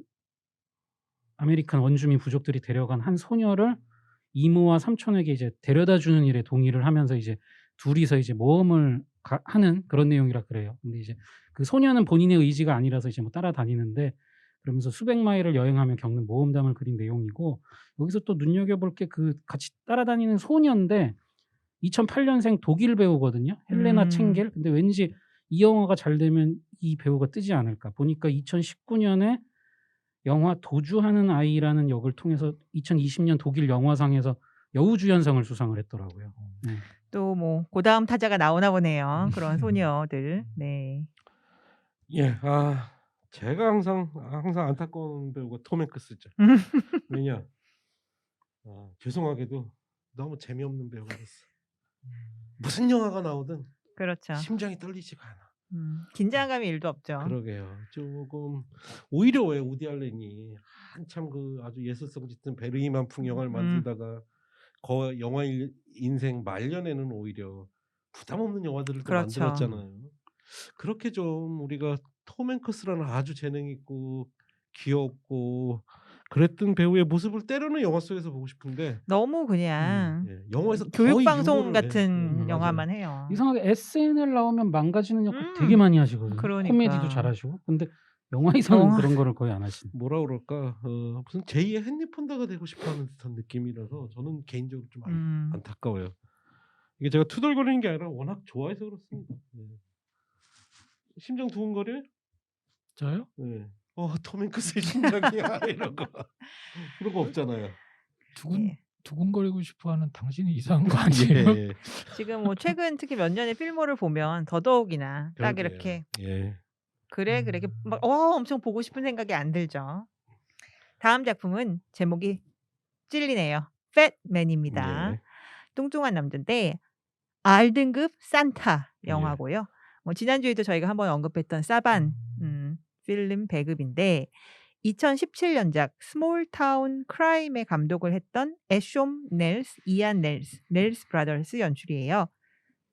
아메리칸 원주민 부족들이 데려간 한 소녀를 이모와 삼촌에게 이제 데려다 주는 일에 동의를 하면서 이제 둘이서 이제 모험을 하는 그런 내용이라 그래요. 근데 이제 그 소녀는 본인의 의지가 아니라서 이제 뭐 따라다니는데 그러면서 수백 마일을 여행하며 겪는 모험담을 그린 내용이고 여기서 또 눈여겨볼 게 그 같이 따라다니는 소녀인데 2008년생 독일 배우거든요. 헬레나 음. 챙겔. 근데 왠지 이 영화가 잘 되면 이 배우가 뜨지 않을까. 보니까 2019년에 영화 도주하는 아이라는 역을 통해서 2020년 독일 영화상에서 여우주연상을 수상을 했더라고요. 네. 또 뭐 고다음 타자가 나오나 보네요. 그런 소녀들. 네. 예, 제가 항상 안타까운 배우가 톰 행크스죠. 왜냐, 죄송하게도 너무 재미없는 배우가 됐어. 무슨 영화가 나오든 그렇죠. 심장이 떨리지가 않아. 긴장감이 일도 없죠. 그러게요. 조금 오히려 왜 우디 알렌이 한참 그 아주 예술성 짙은 베르이만 풍경을 만들다가 영화 인생 말년에는 오히려 부담 없는 영화들을 또 그렇죠. 만들었잖아요. 그렇게 좀 우리가 톰 행크스라는 아주 재능 있고 귀엽고 그랬던 배우의 모습을 때로는 영화 속에서 보고 싶은데 너무 그냥 예, 영화에서 교육 거의 방송 유머를 같은 맞아요. 영화만 해요. 이상하게 SNL 나오면 망가지는 역할 음. 되게 많이 하시거든요. 그러니까. 코미디도 잘하시고. 근데 영화에서는 영화- 그런 거를 거의 안 하시는. 뭐라 그럴까 무슨 제2의 헨리 폰다가 되고 싶어하는 듯한 느낌이라서 저는 개인적으로 좀 안타까워요. 이게 제가 투덜거리는 게 아니라 워낙 좋아해서 그렇습니다. 예. 심장 두근거려? 저요? 네. 톰 행크스의 심장이야 이런 거 그런 거 없잖아요. 예. 두근거리고 싶어하는 당신이 이상한 거 아니에요? 예. 지금 뭐 최근 특히 몇 년의 필모를 보면 더더욱이나 딱 그러게요. 이렇게 예. 그래 막 엄청 보고 싶은 생각이 안 들죠. 다음 작품은 제목이 찔리네요. 팻맨입니다. 예. 뚱뚱한 남자인데 R등급 산타 예. 영화고요. 뭐 지난주에도 저희가 한번 언급했던 사반 필름 배급인데 2017년작 스몰 타운 크라임의 감독을 했던 애숑 넬스, 이안 넬스 브라더스 연출이에요.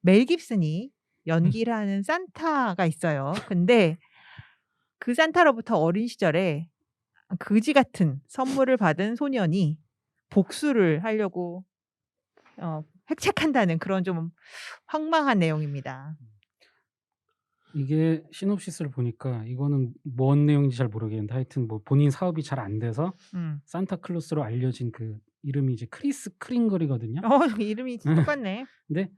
멜 깁슨이 연기를 하는 산타가 있어요. 근데 그 산타로부터 어린 시절에 그지 같은 선물을 받은 소년이 복수를 하려고 획책한다는 그런 좀 황망한 내용입니다. 이게 시놉시스를 보니까 이거는 뭔 내용인지 잘 모르겠는데 하여튼 뭐 본인 사업이 잘 안 돼서 산타클로스로 알려진 그 이름이 이제 크리스 크링글이거든요. 이름이 똑같네. 근데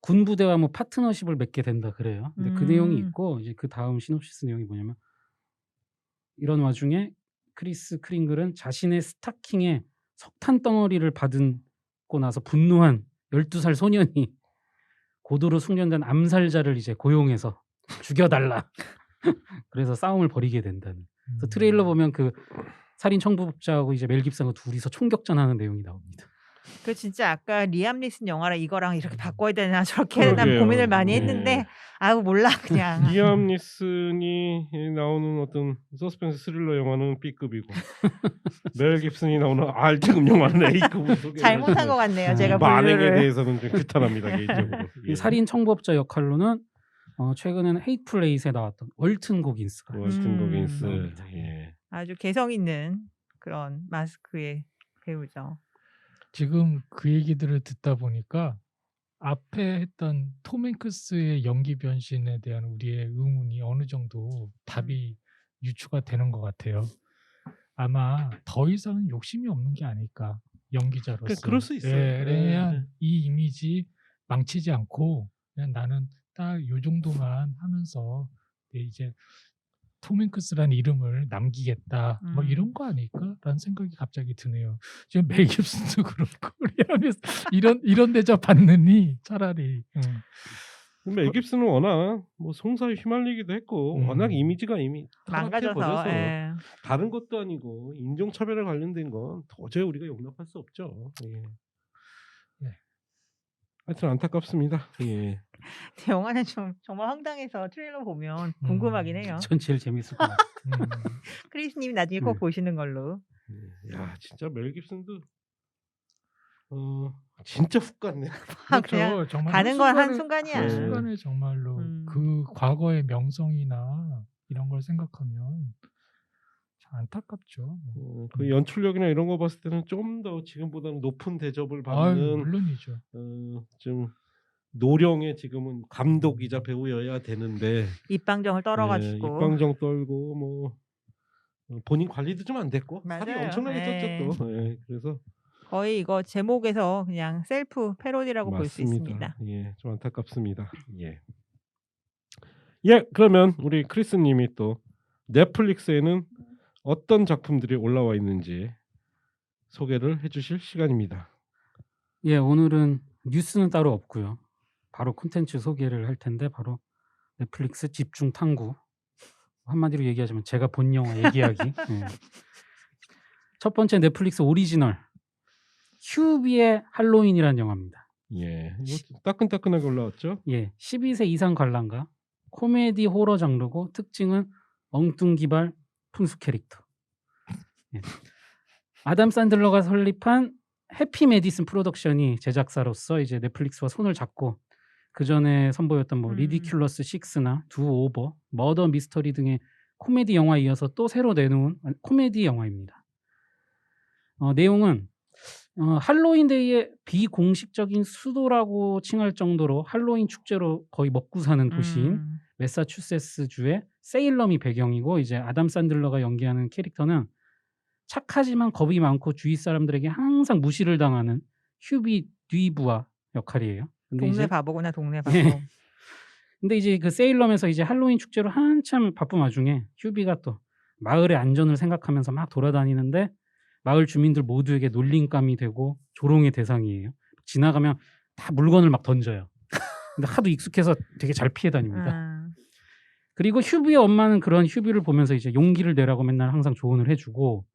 군부대와 뭐 파트너십을 맺게 된다 그래요. 근데 그 내용이 있고 이제 그 다음 시놉시스 내용이 뭐냐면 이런 와중에 크리스 크링글은 자신의 스타킹에 석탄 덩어리를 받고 나서 분노한 12살 소년이 고도로 숙련된 암살자를 이제 고용해서 죽여달라. 그래서 싸움을 벌이게 된다는. 그래서 트레일러 보면 그 살인 청부업자하고 이제 멜 깁슨하고 둘이서 총격전하는 내용이 나옵니다. 그 진짜 아까 리암 니슨 영화랑 이거랑 이렇게 바꿔야 되나 저렇게 해야 되나 그러게요. 고민을 많이 예. 했는데 아우 몰라 그냥. 리암 니슨이 나오는 어떤 서스펜스 스릴러 영화는 B급이고 멜 깁슨이 나오는 R급 영화는 A급으로 소개를 잘못한 것 하시는 같네요. 제가 만행에 분류를. 대해서는 좀 규탄합니다 개인적으로. 이 살인 청부업자 역할로는 최근에는 헤이트풀 에잇에 나왔던 월튼 고긴스가 월튼 고긴스. 나옵니다. 예. 아주 개성 있는 그런 마스크의 배우죠. 지금 그 얘기들을 듣다 보니까 앞에 했던 톰 행크스의 연기 변신에 대한 우리의 의문이 어느 정도 답이 유추가 되는 것 같아요. 아마 더 이상은 욕심이 없는 게 아닐까 연기자로서. 그럴 수 있어요. 예, 왜냐면 예. 이 이미지 망치지 않고 그냥 나는 딱 요 정도만 하면서 이제 톰 행크스라는 이름을 남기겠다 뭐 이런 거 아닐까라는 생각이 갑자기 드네요. 지금 멜 깁슨도 그렇고 이런 대접 받느니 차라리 멜 깁슨은 워낙 뭐 송사에 휘말리기도 했고 워낙 이미지가 이미 망가져서. 타락해버려서 예. 다른 것도 아니고 인종차별에 관련된 건 도저히 우리가 용납할 수 없죠. 예. 하여튼 안타깝습니다. 예. 영화는 좀 정말 황당해서 트레일러 보면 궁금하긴 해요. 전 제일 재밌을 것 같아요. 크리스님이 나중에 꼭 보시는 걸로. 야 진짜 멜 깁슨도 진짜 훅 갔네. 그냥 정말 가는 건 한순간이야. 한순간에 정말로 그 과거의 명성이나 이런 걸 생각하면 참 안타깝죠. 그 연출력이나 이런 거 봤을 때는 좀 더 지금보다는 높은 대접을 아유, 받는 물론이죠. 좀 노령의 지금은 감독이자 배우여야 되는데 입방정을 예, 떨어가지고. 입방정 떨고 뭐 본인 관리도 좀 안 됐고 살이 맞아요. 엄청나게 예. 쪘죠 또. 예, 그래서 거의 이거 제목에서 그냥 셀프 패러디라고 볼 수 있습니다. 예, 좀 안타깝습니다. 예. 예, 그러면 우리 크리스님이 또 넷플릭스에는 어떤 작품들이 올라와 있는지 소개를 해주실 시간입니다. 예, 오늘은 뉴스는 따로 없고요. 바로 콘텐츠 소개를 할 텐데 바로 넷플릭스 집중 탐구. 한마디로 얘기하자면 제가 본 영화 얘기하기. 예. 첫 번째 넷플릭스 오리지널 휴비의 할로윈이라는 영화입니다. 예, 이거 따끈따끈하게 올라왔죠. 예, 12세 이상 관람가 코미디 호러 장르고 특징은 엉뚱기발 풍수 캐릭터. 예. 아담 샌들러가 설립한 해피 메디슨 프로덕션이 제작사로서 이제 넷플릭스와 손을 잡고 그 전에 선보였던 뭐 리디큘러스 6나 두 오버, 머더 미스터리 등의 코미디 영화에 이어서 또 새로 내놓은 코미디 영화입니다. 내용은 할로윈데이의 비공식적인 수도라고 칭할 정도로 할로윈 축제로 거의 먹고 사는 도시인 매사추세츠주의 세일럼이 배경이고 이제 아담 샌들러가 연기하는 캐릭터는 착하지만 겁이 많고 주위 사람들에게 항상 무시를 당하는 휴비 뒤부아 역할이에요. 근데 동네 이제 바보구나 동네 바보. 예. 근데 이제 그 세일럼에서 이제 할로윈 축제로 한참 바쁜 와중에 휴비가 또 마을의 안전을 생각하면서 막 돌아다니는데 마을 주민들 모두에게 놀림감이 되고 조롱의 대상이에요. 지나가면 다 물건을 막 던져요. 근데 하도 익숙해서 되게 잘 피해 다닙니다. 그리고 휴비의 엄마는 그런 휴비를 보면서 이제 용기를 내라고 맨날 항상 조언을 해주고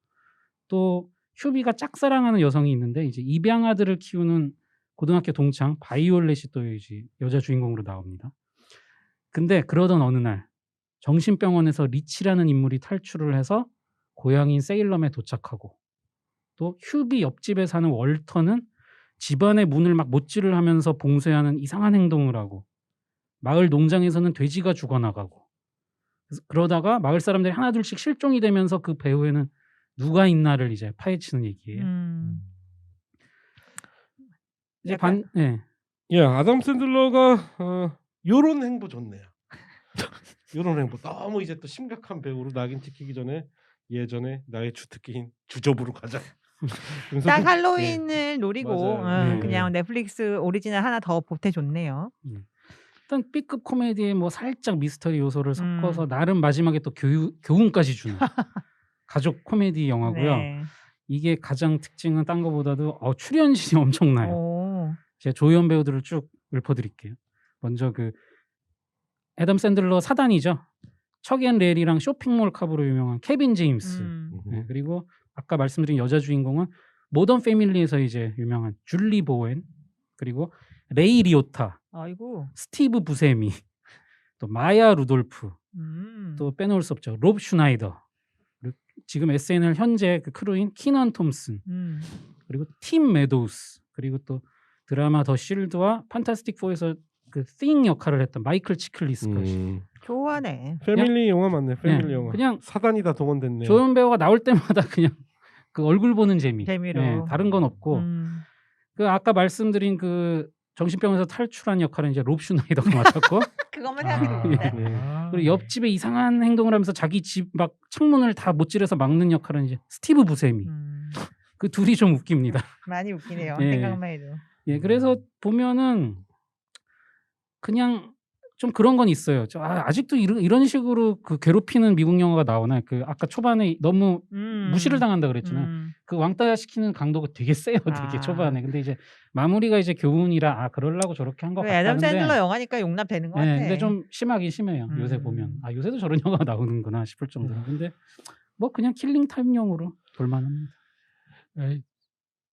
또 휴비가 짝사랑하는 여성이 있는데 이제 입양아들을 키우는 고등학교 동창 바이올렛이 또 이제 여자 주인공으로 나옵니다. 근데 그러던 어느 날 정신병원에서 리치라는 인물이 탈출을 해서 고향인 세일럼에 도착하고 또 휴비 옆집에 사는 월터는 집안의 문을 막 못질을 하면서 봉쇄하는 이상한 행동을 하고 마을 농장에서는 돼지가 죽어나가고 그러다가 마을 사람들이 하나둘씩 실종이 되면서 그 배후에는 누가 있나를 이제 파헤치는 얘기예요. 이제 예, 아담 샌들러가 요런 행보 좋네요. 요런 행보 너무 이제 또 심각한 배우로 낙인 찍히기 전에 예전에 나의 주특기인 주접으로 가자. 딱 할로윈을 노리고 맞아요. 그냥 넷플릭스 오리지널 하나 더 보태줬네요. 일단 B급 코미디에 뭐 살짝 미스터리 요소를 섞어서 나름 마지막에 또 교훈까지 주는 가족 코미디 영화고요. 네. 이게 가장 특징은 딴 거보다도 출연진이 엄청나요. 오. 제가 조연 배우들을 쭉 읊어드릴게요. 먼저 그 애덤 샌들러 사단이죠. 척 앤 렐이랑 쇼핑몰 캅으로 유명한 케빈 제임스. 네, 그리고 아까 말씀드린 여자 주인공은 모던 패밀리에서 이제 유명한 줄리 보웬, 그리고 레이 리오타, 아이고. 스티브 부세미, 또 마야 루돌프, 또 빼놓을 수 없죠. 롭 슈나이더, 그리고 지금 SNL 현재 그 크루인 키넌 톰슨, 그리고 팀 메도우스, 그리고 또 드라마 더 실드와 판타스틱 4에서 그 띵 역할을 했던 마이클 치클리스까지. 좋아하네. 패밀리 영화 맞네. 패밀리 영화. 그냥 사단이 다 동원됐네. 조연 배우가 나올 때마다 그냥 그 얼굴 보는 재미로. 예, 다른 건 없고. 그 아까 말씀드린 그 정신병에서 탈출한 역할은 이제 롭 슈나이더가 맡았고. 그것만 생각해봅니다. 그리고 옆집에 이상한 행동을 하면서 자기 집 막 창문을 다 못질해서 막는 역할은 이제 스티브 부세미. 그 둘이 좀 웃깁니다. 많이 웃기네요. 예. 생각만 해도. 예, 그래서 보면은 그냥 좀 그런 건 있어요. 아직도 이런 식으로 그 괴롭히는 미국 영화가 나오나? 그 아까 초반에 너무 무시를 당한다 그랬잖아요. 그 왕따 시키는 강도가 되게 세요, 되게 초반에. 근데 이제 마무리가 이제 교훈이라 그러려고 저렇게 한 것 같다. 애덤 샌들러 영화니까 용납되는 것 같아. 근데 좀 심하긴 심해요. 요새 보면 요새도 저런 영화가 나오는구나 싶을 정도로. 근데 뭐 그냥 킬링 타임용으로 볼만합니다.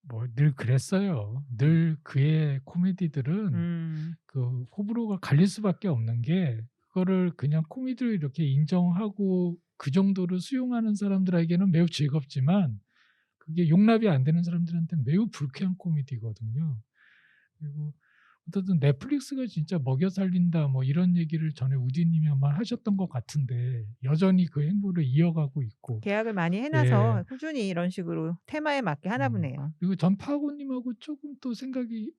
뭐 늘 그랬어요. 늘 그의 코미디들은 그 호불호가 갈릴 수밖에 없는 게 그거를 그냥 코미디로 이렇게 인정하고 그 정도로 수용하는 사람들에게는 매우 즐겁지만 그게 용납이 안 되는 사람들한테 매우 불쾌한 코미디거든요. 그리고 어쨌든 넷플릭스가 진짜 먹여 살린다 뭐 이런 얘기를 전에 우디님이 아마 하셨던 것 같은데 여전히 그 행보를 이어가고 있고 계약을 많이 해놔서 꾸준히 이런 식으로 테마에 맞게 하나 보네요. 그리고 전 파고님하고 조금 또 생각이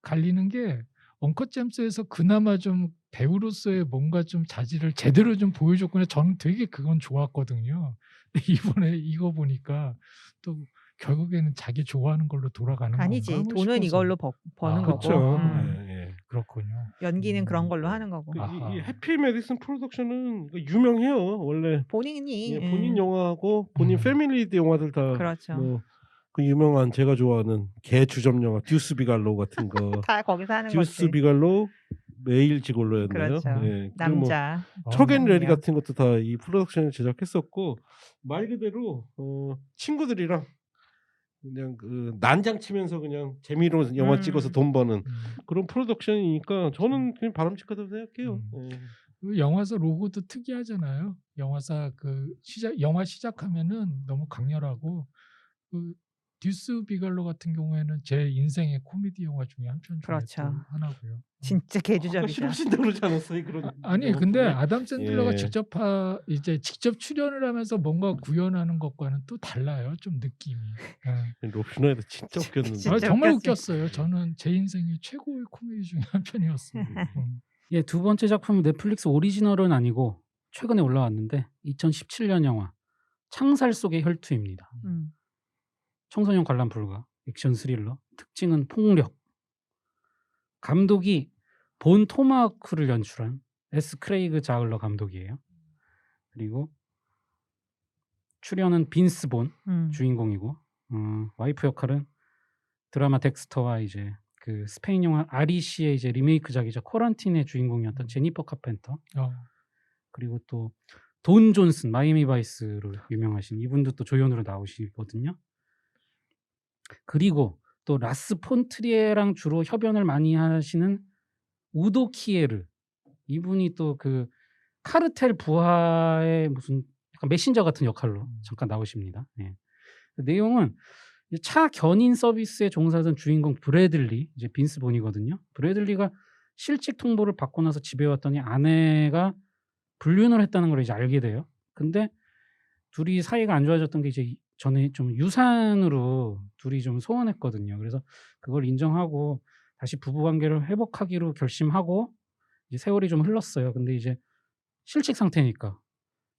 갈리는 게 언컷 잼스에서 그나마 좀 배우로서의 뭔가 좀 자질을 제대로 좀 보여줬구나. 저는 되게 그건 좋았거든요. 근데 이번에 이거 보니까 또 결국에는 자기 좋아하는 걸로 돌아가는 아니지. 건가 뭐 돈은 싶어서. 이걸로 버는 아, 거고. 그렇죠. 음. 예, 예. 그렇군요. 연기는 그런 걸로 네. 하는 거고. 이 아하. 해피 메디슨 프로덕션은 유명해요. 원래 본인이 본인 영화하고 본인 음. 패밀리드 영화들 다 그렇죠. 뭐 그 유명한 제가 좋아하는 개 주점 영화 듀스 비갈로 같은 거. 다 거기서 하는 듀스 거지. 비갈로 매일 지골로였나요? 그렇죠. 예. 그리고 뭐 남자. 척앤 레디 남녀. 같은 것도 다 이 프로덕션을 제작했었고 말 그대로 친구들이랑 그냥 그 난장 치면서 그냥 재미로 영화 찍어서 돈 버는 그런 프로덕션이니까 저는 그냥 바람직하다고 생각해요. 예. 그 영화사 로고도 특이하잖아요. 영화사 영화 시작하면은 너무 강렬하고 그 듀스 비갈로 같은 경우에는 제 인생의 코미디 영화 중에 한 편 중에 그렇죠. 또 하나고요. 진짜 아까 개주작이죠. 싫으신다고 그러지 않았어요? 그런 아니 근데 영화 아담 샌들러가 예. 직접 출연을 하면서 뭔가 구현하는 것과는 또 달라요. 좀 느낌이. 예. 로 슈나이더 진짜 웃겼는데. 진짜 정말 웃겼어요. 웃겼어요. 저는 제 인생의 최고의 코미디 중에 한 편이었어요. 예, 두 번째 작품은 넷플릭스 오리지널은 아니고 최근에 올라왔는데 2017년 영화 창살 속의 혈투입니다. 청소년 관람 불가 액션 스릴러. 특징은 폭력. 감독이 본 토마호크를 연출한 S. 크레이그 자을러 감독이에요. 그리고 출연은 빈스 본 주인공이고 와이프 역할은 드라마 덱스터와 이제 그 스페인 영화 아리시의 이제 리메이크작이죠. 코란틴의 주인공이었던 제니퍼 카펜터. 그리고 또 돈 존슨 마이애미 바이스로 유명하신 이분도 또 조연으로 나오시거든요. 그리고 또 라스 폰트리에랑 주로 협연을 많이 하시는 우도 키에르, 이분이 또 그 카르텔 부하의 무슨 약간 메신저 같은 역할로 잠깐 나오십니다. 예. 내용은 차 견인 서비스에 종사하던 주인공 브래들리, 이제 빈스 본이거든요. 브래들리가 실직 통보를 받고 나서 집에 왔더니 아내가 불륜을 했다는 걸 이제 알게 돼요. 근데 둘이 사이가 안 좋아졌던 게 이제 전에 좀 유산으로 둘이 좀 소원했거든요. 그래서 그걸 인정하고 다시 부부 관계를 회복하기로 결심하고 이제 세월이 좀 흘렀어요. 근데 이제 실직 상태니까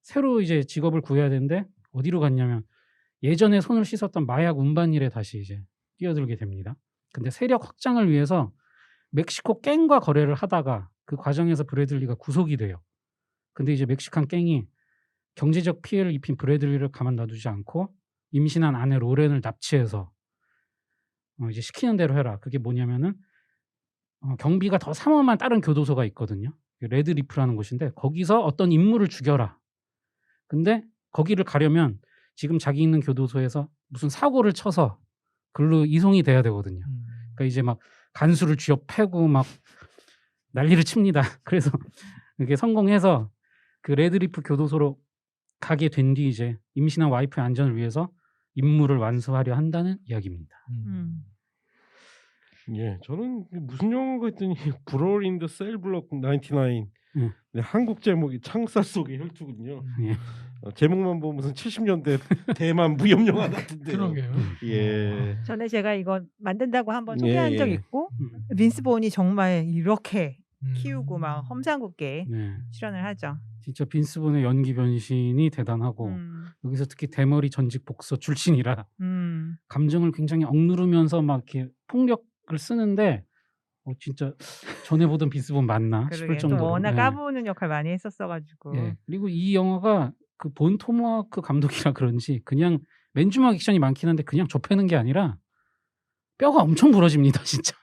새로 이제 직업을 구해야 되는데 어디로 갔냐면 예전에 손을 씻었던 마약 운반일에 다시 이제 뛰어들게 됩니다. 근데 세력 확장을 위해서 멕시코 갱과 거래를 하다가 그 과정에서 브래들리가 구속이 돼요. 근데 이제 멕시칸 갱이 경제적 피해를 입힌 브래들리를 가만 놔두지 않고 임신한 아내 로렌을 납치해서 이제 시키는 대로 해라. 그게 뭐냐면은 경비가 더 삼엄한 다른 교도소가 있거든요. 레드리프라는 곳인데 거기서 어떤 인물을 죽여라. 근데 거기를 가려면 지금 자기 있는 교도소에서 무슨 사고를 쳐서 글로 이송이 돼야 되거든요. 그러니까 이제 막 간수를 쥐어 패고 막 난리를 칩니다. 그래서 이게 성공해서 그 레드리프 교도소로 가게 된 뒤 이제 임신한 와이프의 안전을 위해서 임무를 완수하려 한다는 이야기입니다. 예, 저는 무슨 영화가 있더니 브롤 인 더 셀 블록 99. 네, 한국 제목이 창살 속의 혈투군요. 예. 제목만 보면 무슨 70년대 대만 무협 영화 같은데. 그러게요. 예. 전에 제가 이거 만든다고 한번 예, 소개한 적 예. 있고 빈스 본이 정말 이렇게 키우고 막 험상궂게 네. 출연을 하죠. 진짜 빈스 본의 연기 변신이 대단하고 여기서 특히 대머리 전직 복서 출신이라 감정을 굉장히 억누르면서 막 이렇게 폭력을 쓰는데 진짜 전에 보던 빈스 본 맞나 싶을 그러게 또 정도로. 워낙 예. 까부는 역할 많이 했었어가지고. 예. 그리고 이 영화가 그 본 토마호크 감독이라 그런지 그냥 맨주먹 액션이 많긴 한데 그냥 좁히는 게 아니라 뼈가 엄청 부러집니다, 진짜.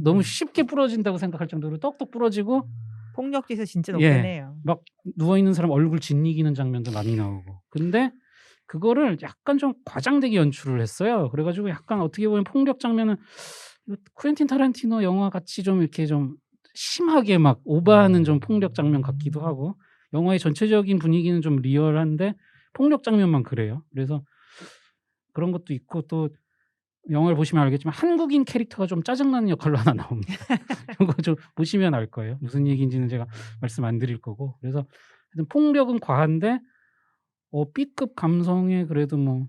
너무 쉽게 부러진다고 생각할 정도로 떡떡 부러지고 폭력지수 진짜 예. 높겠네요. 막 누워 있는 사람 얼굴 짓이기는 장면도 많이 나오고. 근데 그거를 약간 좀 과장되게 연출을 했어요. 그래가지고 약간 어떻게 보면 폭력 장면은 쿠엔틴 타란티노 영화 같이 좀 이렇게 좀 심하게 막 오버하는 좀 폭력 장면 같기도 하고, 영화의 전체적인 분위기는 좀 리얼한데 폭력 장면만 그래요. 그래서 그런 것도 있고, 또 영화를 보시면 알겠지만 한국인 캐릭터가 좀 짜증나는 역할로 하나 나옵니다. 이거 좀 보시면 알 거예요. 무슨 얘기인지는 제가 말씀 안 드릴 거고. 그래서 하여튼 폭력은 과한데 B급 감성에 그래도 뭐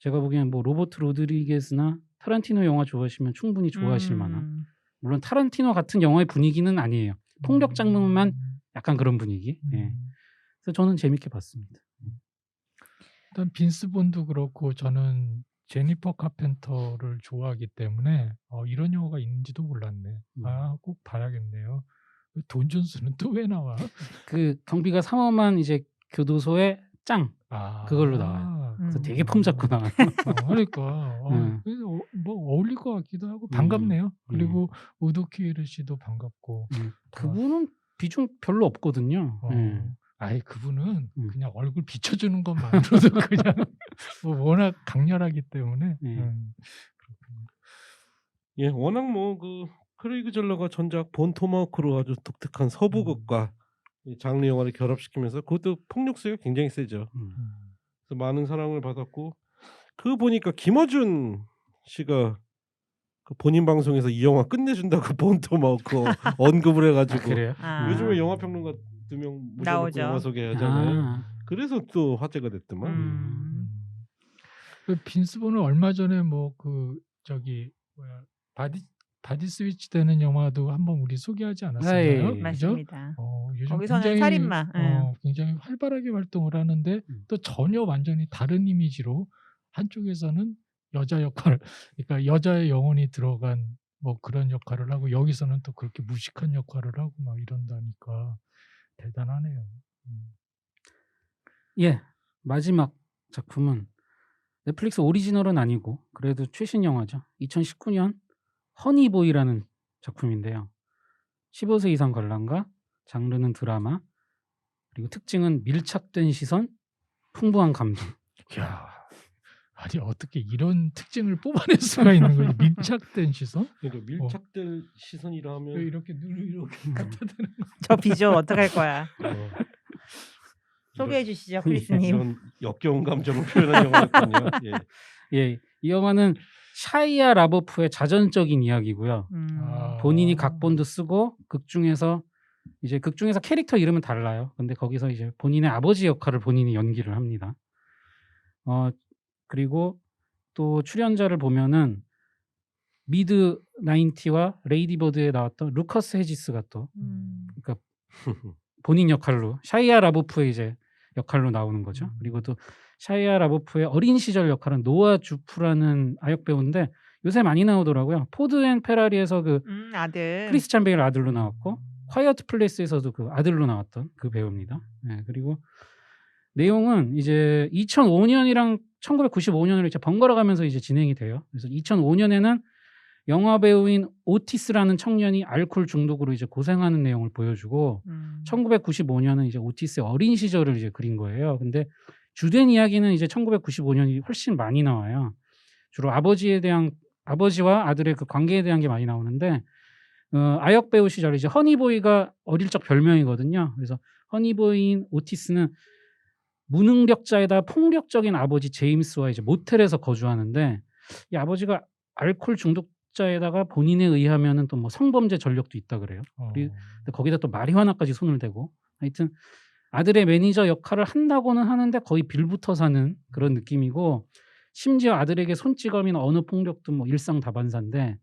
제가 보기엔 뭐 로버트 로드리게스나 타란티노 영화 좋아하시면 충분히 좋아하실 만한 물론 타란티노 같은 영화의 분위기는 아니에요. 폭력 장면만 약간 그런 분위기. 예. 그래서 저는 재밌게 봤습니다. 일단 빈스 본도 그렇고 저는 제니퍼 카펜터를 좋아하기 때문에 이런 영화가 있는지도 몰랐네. 꼭 봐야겠네요. 돈 존스는 또 왜 나와? 그 경비가 삼엄한 이제 교도소의 짱 그걸로 나와요. 그래서 되게 폼 잡고 나와요. 그러니까 음. 뭐 어울릴 것 같기도 하고 반갑네요. 그리고 우드 키르 씨도 반갑고. 그분은 비중 별로 없거든요. 예. 아이 그분은 그냥 얼굴 비춰주는 것만으로도 그냥 뭐 워낙 강렬하기 때문에 그렇군요. 예, 워낙 뭐 그 크레이그 젤러가 전작 본 토마호크로 아주 독특한 서부극과 이 장르 영화를 결합시키면서 그것도 폭력성이 굉장히 세죠. 그래서 많은 사랑을 받았고 그 보니까 김어준 씨가 그 본인 방송에서 이 영화 끝내준다고 본 토마호크 언급을 해가지고 그래요? 요즘에 영화 평론가 2명 모셔놓고 나오죠. 영화 소개하잖아요. 그래서 또 화제가 됐더만. 그 빈스 본은 얼마 전에 뭐 그 저기 뭐야 바디 스위치 되는 영화도 한번 우리 소개하지 않았었나요? 예. 그죠? 맞습니다. 요즘 거기서는 굉장히 살인마. 굉장히 활발하게 활동을 하는데 또 전혀 완전히 다른 이미지로 한쪽에서는 여자 역할, 그러니까 여자의 영혼이 들어간 뭐 그런 역할을 하고 여기서는 또 그렇게 무식한 역할을 하고 막 이런다니까 대단하네요. 예. 마지막 작품은 넷플릭스 오리지널은 아니고 그래도 최신 영화죠. 2019년 허니보이라는 작품인데요. 15세 이상 관람가, 장르는 드라마, 그리고 특징은 밀착된 시선, 풍부한 감정. 야, 아니 어떻게 이런 특징을 뽑아낼 수가 있는 거지? 밀착된 시선? 그러니까 밀착될 시선이라 하면 왜 이렇게 눈을 이렇게 갖다 대는 거? 저 비주얼 어떡할 거야. 소개해 주시죠, 크리스님. 이런 역겨운 감정을 표현한 영화였군요. 예, 이 영화는 샤이아 라보프의 자전적인 이야기고요. 본인이 각본도 쓰고 극 중에서 캐릭터 이름은 달라요. 근데 거기서 이제 본인의 아버지 역할을 본인이 연기를 합니다. 그리고 또 출연자를 보면은 미드 90와 레이디버드에 나왔던 루커스 헤지스가 또 그러니까 본인 역할로 샤이아 라보프의 이제 역할로 나오는 거죠. 그리고 또 샤이아 라보프의 어린 시절 역할은 노아 주프라는 아역 배우인데 요새 많이 나오더라고요. 포드 앤 페라리에서 그 아들. 크리스찬 베일 아들로 나왔고 콰이어트 플레이스에서도 그 아들로 나왔던 그 배우입니다. 네, 그리고 내용은 이제 2005년이랑 1995년으로 이제 번갈아 가면서 이제 진행이 돼요. 그래서 2005년에는 영화 배우인 오티스라는 청년이 알코올 중독으로 이제 고생하는 내용을 보여주고 1995년은 이제 오티스의 어린 시절을 이제 그린 거예요. 근데 주된 이야기는 이제 1995년이 훨씬 많이 나와요. 주로 아버지와 아들의 그 관계에 대한 게 많이 나오는데 아역 배우 시절 이제 허니보이가 어릴 적 별명이거든요. 그래서 허니보이인 오티스는 무능력자에다 폭력적인 아버지 제임스와 이제 모텔에서 거주하는데 이 아버지가 알코올 중독자에다가 본인에 의하면은 또 뭐 성범죄 전력도 있다 그래요. 그리고 거기다 또 마리화나까지 손을 대고 하여튼 아들의 매니저 역할을 한다고는 하는데 거의 빌부터 사는 그런 느낌이고 심지어 아들에게 손찌검이나 언어 폭력도 뭐 일상다반사인데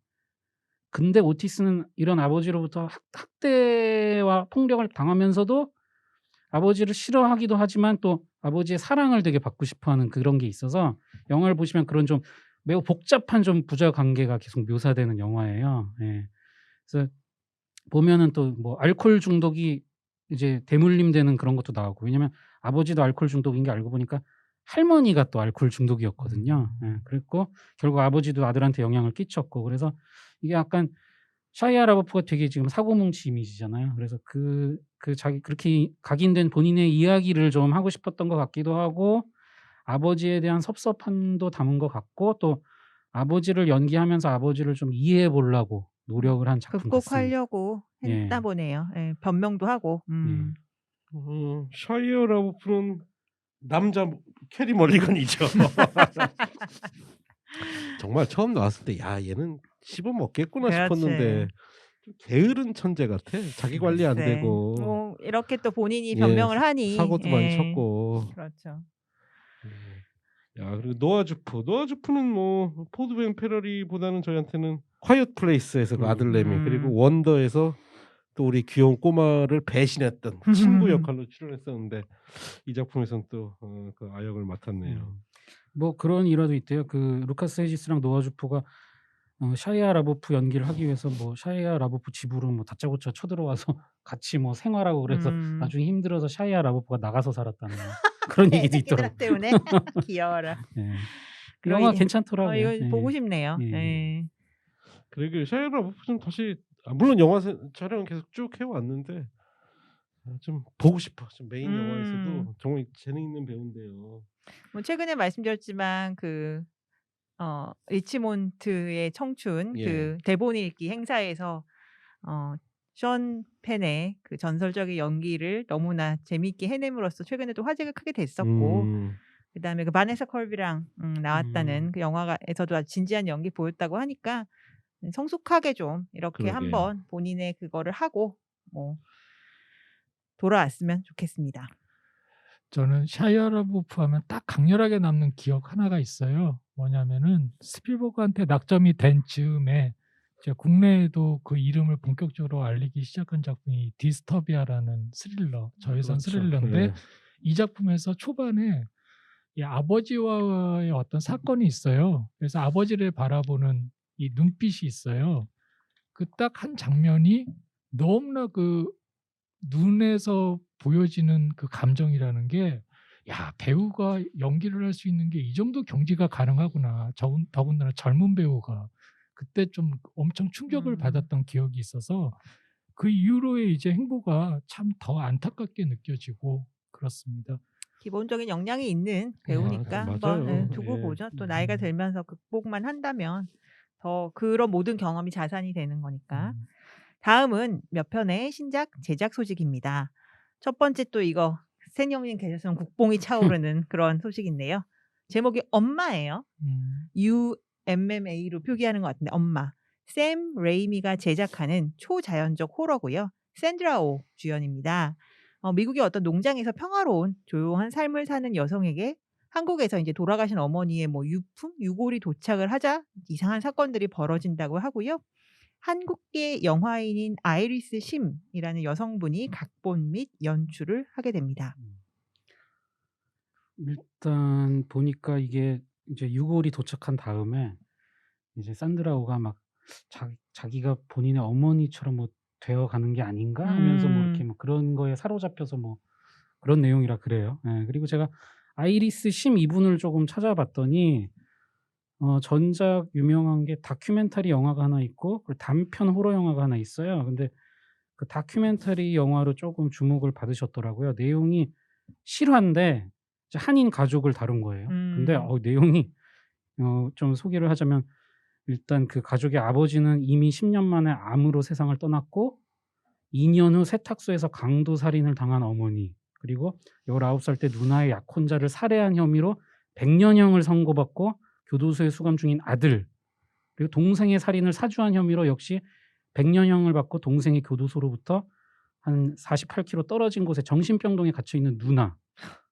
근데 오티스는 이런 아버지로부터 학대와 폭력을 당하면서도 아버지를 싫어하기도 하지만 또 아버지의 사랑을 되게 받고 싶어하는 그런 게 있어서 영화를 보시면 그런 좀 매우 복잡한 좀 부자 관계가 계속 묘사되는 영화예요. 예. 그래서 보면은 또 뭐 알코올 중독이 이제 대물림되는 그런 것도 나오고 왜냐면 아버지도 알코올 중독인 게 알고 보니까 할머니가 또 알코올 중독이었거든요. 예. 그랬고 결국 아버지도 아들한테 영향을 끼쳤고 그래서 이게 약간 샤이아 라보프가 되게 지금 사고뭉치 이미지잖아요. 그래서 자기 그렇게 각인된 본인의 이야기를 좀 하고 싶었던 것 같기도 하고 아버지에 대한 섭섭함도 담은 것 같고 또 아버지를 연기하면서 아버지를 좀 이해해 보려고 노력을 한 작품 같습니다. 극복하려고 했다 보네요. 예, 변명도 하고. 샤이어 라보프는 남자 캐리 멀리건이죠. 정말 처음 나왔을 때 야 얘는 씹어 먹겠구나 그렇지. 싶었는데 좀 게으른 천재 같아. 자기 관리 안 글쎄. 되고 뭐 이렇게 또 본인이 변명을 하니. 사고도 많이 쳤고. 그렇죠. 야 그리고 노아 주프는 뭐 포드 앤 페러리보다는 저희한테는 화이트 플레이스에서 그 아들 레미 그리고 원더에서 또 우리 귀여운 꼬마를 배신했던 친구 역할로 출연했었는데 이 작품에서는 또 그 아역을 맡았네요. 뭐 그런 일화도 있대요. 그 루카스 헤지스랑 노아 주프가 샤이아 라보프 연기를 하기 위해서 뭐 샤이아 라보프 집으로 뭐 다짜고짜 쳐들어와서 같이 뭐 생활하고 그래서 나중에 힘들어서 샤이아 라보프가 나가서 살았다는 그런 얘기도 새끼들 있더라고요. 때문에 귀여워라. 예. 그럼 영화 이제 괜찮더라고요. 이거 예. 보고 싶네요. 예. 예. 그리고 샤이아 라보프 좀 다시 물론 영화 촬영은 계속 쭉 해왔는데 좀 보고 싶어. 좀 메인 영화에서도 정말 재능 있는 배우인데요. 뭐 최근에 말씀드렸지만 그 리치몬트의 청춘 예. 그 대본 읽기 행사에서 션 펜의 그 전설적인 연기를 너무나 재미있게 해냄으로써 최근에 또 화제가 크게 됐었고 그다음에 그 바네사 컬비랑 나왔다는 그 영화에서도 아주 진지한 연기 보였다고 하니까 성숙하게 좀 이렇게 그러게. 한번 본인의 그거를 하고 뭐 돌아왔으면 좋겠습니다. 저는 샤이아 라보프 하면 딱 강렬하게 남는 기억 하나가 있어요. 뭐냐면은 스필버그한테 낙점이 된 즈음에 이제 국내에도 그 이름을 본격적으로 알리기 시작한 작품이 디스터비아라는 스릴러, 저예산 그렇죠. 스릴러인데 예. 이 작품에서 초반에 이 아버지와의 어떤 사건이 있어요. 그래서 아버지를 바라보는 이 눈빛이 있어요. 그 딱 한 장면이 너무나 그 눈에서 보여지는 그 감정이라는 게 야, 배우가 연기를 할 수 있는 게 이 정도 경지가 가능하구나. 더군다나 젊은 배우가 그때 좀 엄청 충격을 받았던 기억이 있어서 그 이후로의 이제 행보가 참 더 안타깝게 느껴지고 그렇습니다. 기본적인 역량이 있는 배우니까 맞아요. 한번 두고 예. 보죠. 또 나이가 들면서 극복만 한다면 더 그런 모든 경험이 자산이 되는 거니까. 다음은 몇 편의 신작 제작 소식입니다. 첫 번째 또 이거 센형님 계셨으면 국뽕이 차오르는 그런 소식인데요. 제목이 엄마예요. UMMA로 표기하는 것 같은데 엄마. 샘 레이미가 제작하는 초자연적 호러고요. 샌드라 오 주연입니다. 미국의 어떤 농장에서 평화로운 조용한 삶을 사는 여성에게 한국에서 이제 돌아가신 어머니의 뭐 유골이 도착을 하자 이상한 사건들이 벌어진다고 하고요. 한국계 영화인인 아이리스 심이라는 여성분이 각본 및 연출을 하게 됩니다. 일단 보니까 이게 이제 유골이 도착한 다음에 이제 산드라오가 막 자기가 본인의 어머니처럼 뭐 되어가는 게 아닌가 하면서 뭐 이렇게 뭐 그런 거에 사로잡혀서 뭐 그런 내용이라 그래요. 예, 그리고 제가 아이리스 심 이분을 조금 찾아봤더니 전작 유명한 게 다큐멘터리 영화가 하나 있고 그리고 단편 호러 영화가 하나 있어요. 근데 그 다큐멘터리 영화로 조금 주목을 받으셨더라고요. 내용이 실화인데 이제 한인 가족을 다룬 거예요. 근데 내용이 좀 소개를 하자면 일단 그 가족의 아버지는 이미 10년 만에 암으로 세상을 떠났고 2년 후 세탁소에서 강도 살인을 당한 어머니 그리고 19살 때 누나의 약혼자를 살해한 혐의로 100년형을 선고받고 교도소에 수감 중인 아들 그리고 동생의 살인을 사주한 혐의로 역시 100년형을 받고 동생의 교도소로부터 한 48km 떨어진 곳에 정신병동에 갇혀 있는 누나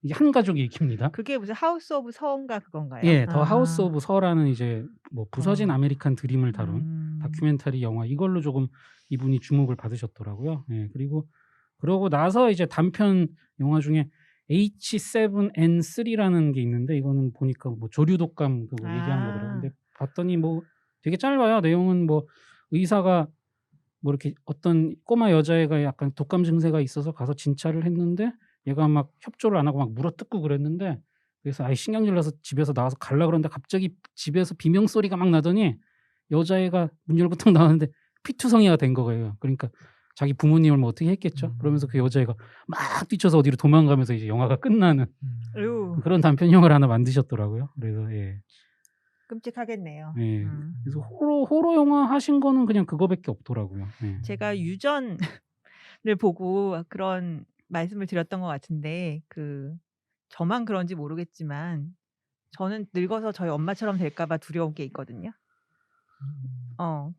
이게 한 가족이 얘기입니다. 그게 무슨 하우스 오브 서인가 그건가요? 예, 더 하우스 오브 서라는 이제 뭐 부서진 아메리칸 드림을 다룬 다큐멘터리 영화 이걸로 조금 이분이 주목을 받으셨더라고요. 예, 그러고 나서 이제 단편 영화 중에 H7N3라는 게 있는데 이거는 보니까 뭐 조류 독감 그거 얘기하는 거더라고요. 근데 봤더니 뭐 되게 짧아요. 내용은 뭐 의사가 뭐 이렇게 어떤 꼬마 여자애가 약간 독감 증세가 있어서 가서 진찰을 했는데 얘가 막 협조를 안 하고 막 물어뜯고 그랬는데 그래서 아예 신경질 나서 집에서 나와서 갈라 그러는데 갑자기 집에서 비명 소리가 막 나더니 여자애가 문 열고 탁 나왔는데 피투성이가 된 거예요. 그러니까 자기 부모님을 뭐 어떻게 했겠죠. 그러면서 그 여자애가 막 뛰쳐서 어디로 도망가면서 이제 영화가 끝나는 그런 단편 영화를 하나 만드셨더라고요. 그래서 예. 끔찍하겠네요. 예. 그래서 호러 영화 하신 거는 그냥 그거밖에 없더라고요. 예. 제가 유전을 보고 그런 말씀을 드렸던 것 같은데 저만 그런지 모르겠지만 저는 늙어서 저희 엄마처럼 될까 봐 두려운 게 있거든요.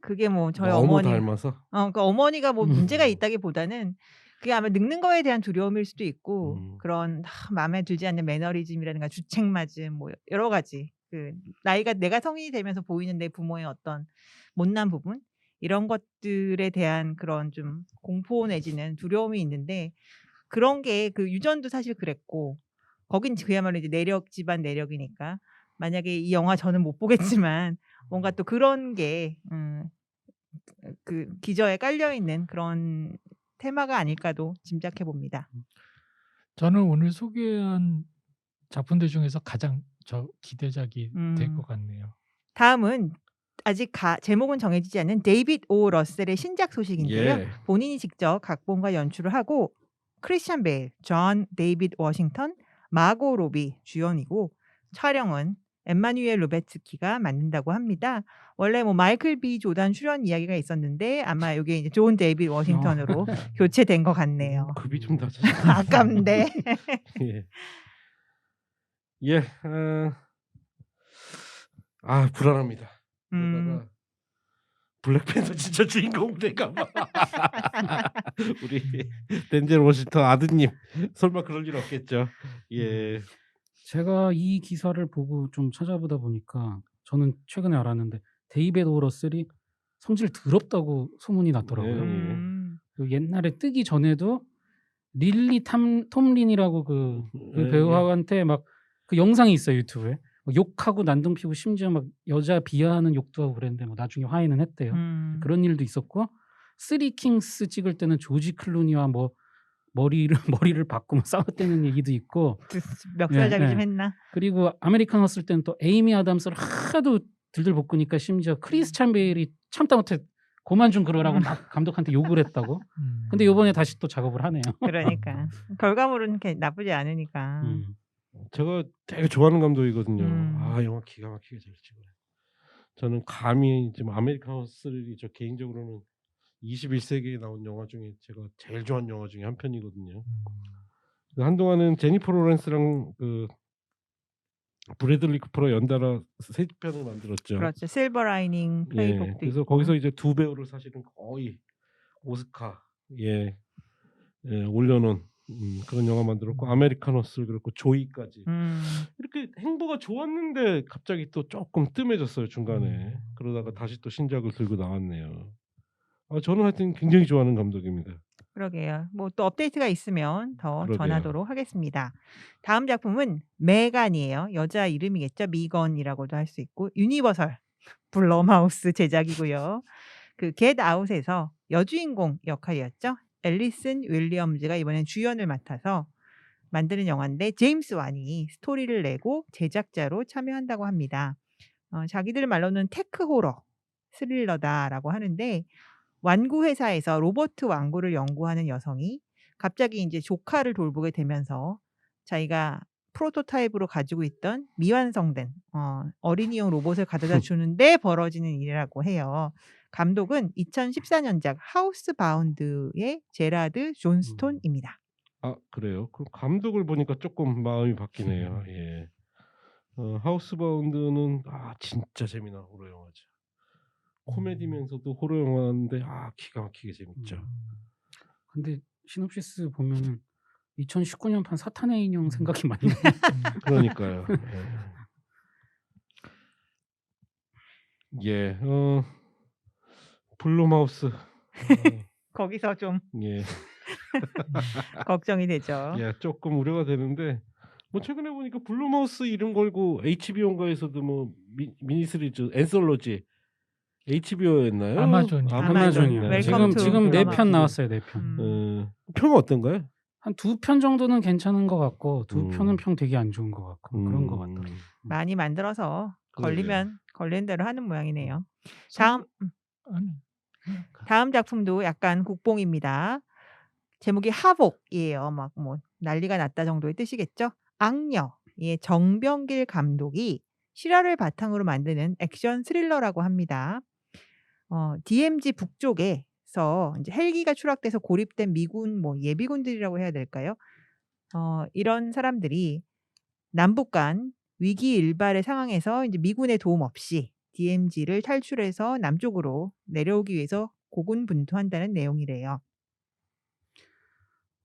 그게 뭐 저희 너무 어머니 닮아서. 그러니까 어머니가 뭐 문제가 있다기보다는 그게 아마 늙는 거에 대한 두려움일 수도 있고 그런 마음에 들지 않는 매너리즘이라든가 주책맞음 뭐 여러 가지 그 내가 성인이 되면서 보이는 내 부모의 어떤 못난 부분 이런 것들에 대한 그런 좀 공포 내지는 두려움이 있는데 그런 게 그 유전도 사실 그랬고 거긴 그야말로 이제 집안 내력이니까 만약에 이 영화 저는 못 보겠지만 뭔가 또 그런 게 그 기저에 깔려 있는 그런 테마가 아닐까도 짐작해 봅니다. 저는 오늘 소개한 작품들 중에서 가장 기대작이 될 음. 것 같네요. 다음은 아직 제목은 정해지지 않은 데이빗 오 러셀의 신작 소식인데요. 예. 본인이 직접 각본과 연출을 하고 크리스찬 베일, 존 데이빗 워싱턴, 마고 로비 주연이고 촬영은 엠마뉴엘 루베츠키가 맡는다고 합니다. 원래 뭐 마이클 B 조단 출연 이야기가 있었는데 아마 이게 이제 존 데이빗 워싱턴으로 교체된 것 같네요. 급이 좀 낮아져. 아깝네. 예. 예. 불안합니다. 그러다가 블랙팬서 진짜 주인공 될까 봐. 우리 덴젤 워싱턴 아드님 설마 그럴 일 없겠죠. 예. 제가 이 기사를 보고 좀 찾아보다 보니까 저는 최근에 알았는데 데이빗 오 러셀이 성질 더럽다고 소문이 났더라고요. 예. 그 옛날에 뜨기 전에도 릴리 톰린이라고 그 예, 배우한테 막 그 영상이 있어요 유튜브에 막 욕하고 난동 피고 심지어 막 여자 비하하는 욕도 하고 그랬는데 뭐 나중에 화해는 했대요. 그런 일도 있었고 쓰리 킹스 찍을 때는 조지 클루니와 뭐 머리를 바꾸고 싸웠다는 얘기도 있고 멱살잡이 예, 좀 예. 했나? 그리고 아메리칸 허슬 때는 또 에이미 아담스를 하도 들들 볶으니까 심지어 크리스찬 베일이 참다 못해 그만 좀 그러라고 막 감독한테 욕을 했다고. 근데 요번에 다시 또 작업을 하네요. 그러니까 결과물은 이렇게 나쁘지 않으니까. 제가 되게 좋아하는 감독이거든요. 영화 기가 막히게 잘 찍어요. 저는 감히 지금 아메리칸 허슬이 저 개인적으로는 21세기에 나온 영화 중에 제가 제일 좋아하는 영화 중에 한 편이거든요. 한동안은 제니퍼 로렌스랑 그 브래들리 쿠퍼로 연달아 3편을 만들었죠. 그렇죠. 실버 라이닝 플레이북도 예. 그래서 있고. 거기서 이제 두 배우를 사실은 거의 오스카 올려놓은 그런 영화 만들었고 아메리칸 허슬 그렇고 조이까지 이렇게 행보가 좋았는데 갑자기 또 조금 뜸해졌어요 중간에. 그러다가 다시 또 신작을 들고 나왔네요. 저는 하여튼 굉장히 좋아하는 감독입니다. 그러게요. 뭐 또 업데이트가 있으면 더 그러게요. 전하도록 하겠습니다. 다음 작품은 메간이에요. 여자 이름이겠죠. 미건이라고도 할 수 있고 유니버설 블럼하우스 제작이고요. 그 겟 아웃에서 여주인공 역할이었죠. 앨리슨 윌리엄즈가 이번엔 주연을 맡아서 만드는 영화인데 제임스 완이 스토리를 내고 제작자로 참여한다고 합니다. 자기들 말로는 테크 호러 스릴러다라고 하는데 완구 회사에서 로버트 완구를 연구하는 여성이 갑자기 이제 조카를 돌보게 되면서 자기가 프로토타입으로 가지고 있던 미완성된 어린이용 로봇을 가져다 주는데 벌어지는 일이라고 해요. 감독은 2014년작 하우스 바운드의 제라드 존스톤입니다. 그래요? 그럼 감독을 보니까 조금 마음이 바뀌네요. 예. 하우스 바운드는 진짜 재미난 호러 영화죠. 코미디면서도 호러 영화인데 기가 막히게 재밌죠. 근데 시놉시스 보면은 2019년판 사탄의 인형 생각이 많이 나요. 그러니까요. 예. 블룸하우스. 거기서 좀 예. 걱정이 되죠. 예, 조금 우려가 되는데 뭐 최근에 보니까 블룸하우스 이름 걸고 HBO인가에서도 뭐 미니 시리즈 앤솔로지 HBO였나요? 아마존이요. 아마존이요. 웰컴 투 지금 4편 블럼하우스. 나왔어요. 4편. 평은 어떤가요? 한 2편 정도는 괜찮은 것 같고 2편은 음. 평 되게 안 좋은 것 같고 그런 것 같더라고요. 많이 만들어서 걸리면 걸리는 대로 하는 모양이네요. 아니. 다음 작품도 약간 국뽕입니다. 제목이 하복이에요. 막 뭐 난리가 났다 정도의 뜻이겠죠. 악녀. 정병길 감독이 실화를 바탕으로 만드는 액션 스릴러라고 합니다. DMZ 북쪽에서 이제 헬기가 추락돼서 고립된 미군 뭐 예비군들이라고 해야 될까요? 이런 사람들이 남북 간 위기 일발의 상황에서 이제 미군의 도움 없이 DMZ를 탈출해서 남쪽으로 내려오기 위해서 고군분투한다는 내용이래요.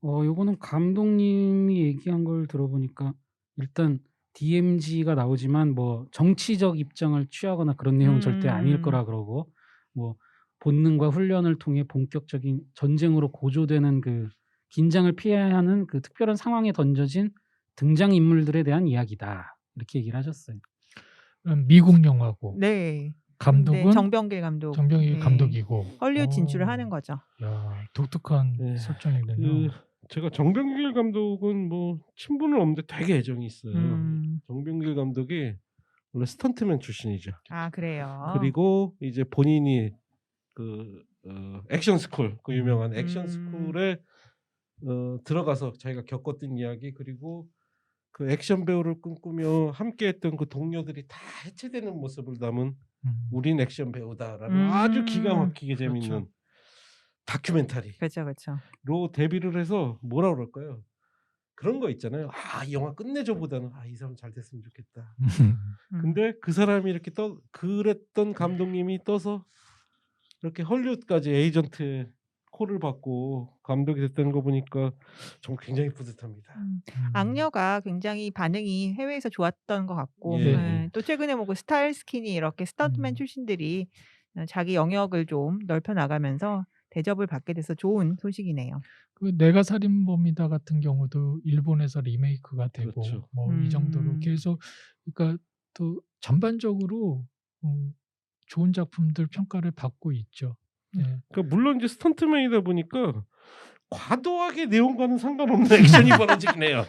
요거는 감독님이 얘기한 걸 들어보니까 일단 DMZ가 나오지만 뭐 정치적 입장을 취하거나 그런 내용은 절대 아닐 거라 그러고 뭐 본능과 훈련을 통해 본격적인 전쟁으로 고조되는 그 긴장을 피해야 하는 그 특별한 상황에 던져진 등장 인물들에 대한 이야기다. 이렇게 얘기를 하셨어요. 미국 영화고 네. 감독은 정병길 감독. 정병일 네. 감독이고 헐리우드 진출을 하는 거죠. 야, 독특한 네. 설정이군요. 제가 정병길 감독은 뭐 친분은 없는데 되게 애정이 있어요. 정병길 감독이 원래 스턴트맨 출신이죠. 아, 그래요. 그리고 이제 본인이 그 액션 스쿨, 그 유명한 액션 스쿨에 들어가서 자기가 겪었던 이야기, 그리고 그 액션 배우를 꿈꾸며 함께했던 그 동료들이 다 해체되는 모습을 담은 우린 액션 배우다라는 아주 기가 막히게 재밌는 그렇죠. 다큐멘터리로 그렇죠. 데뷔를 해서 뭐라 그럴까요? 그런 거 있잖아요. 이 영화 끝내줘보다는 이 사람 잘 됐으면 좋겠다. 근데 그 사람이 이렇게 그랬던 감독님이 떠서 이렇게 헐리우드까지 에이전트 콜을 받고 감독이 됐다는 거 보니까 정말 굉장히 뿌듯합니다. 악녀가 굉장히 반응이 해외에서 좋았던 것 같고, 예. 네. 또 최근에 뭐 스타일스킨이 이렇게 스턴트맨 출신들이 자기 영역을 좀 넓혀 나가면서 대접을 받게 돼서 좋은 소식이네요. 그 내가 살인범이다 같은 경우도 일본에서 리메이크가 되고 그렇죠. 뭐 이 정도로 계속, 그러니까 또 전반적으로 좋은 작품들 평가를 받고 있죠. 네. 그러니까 물론 이제 스턴트맨이다 보니까 과도하게 내용과는 상관없는 액션이 벌어지긴 해요.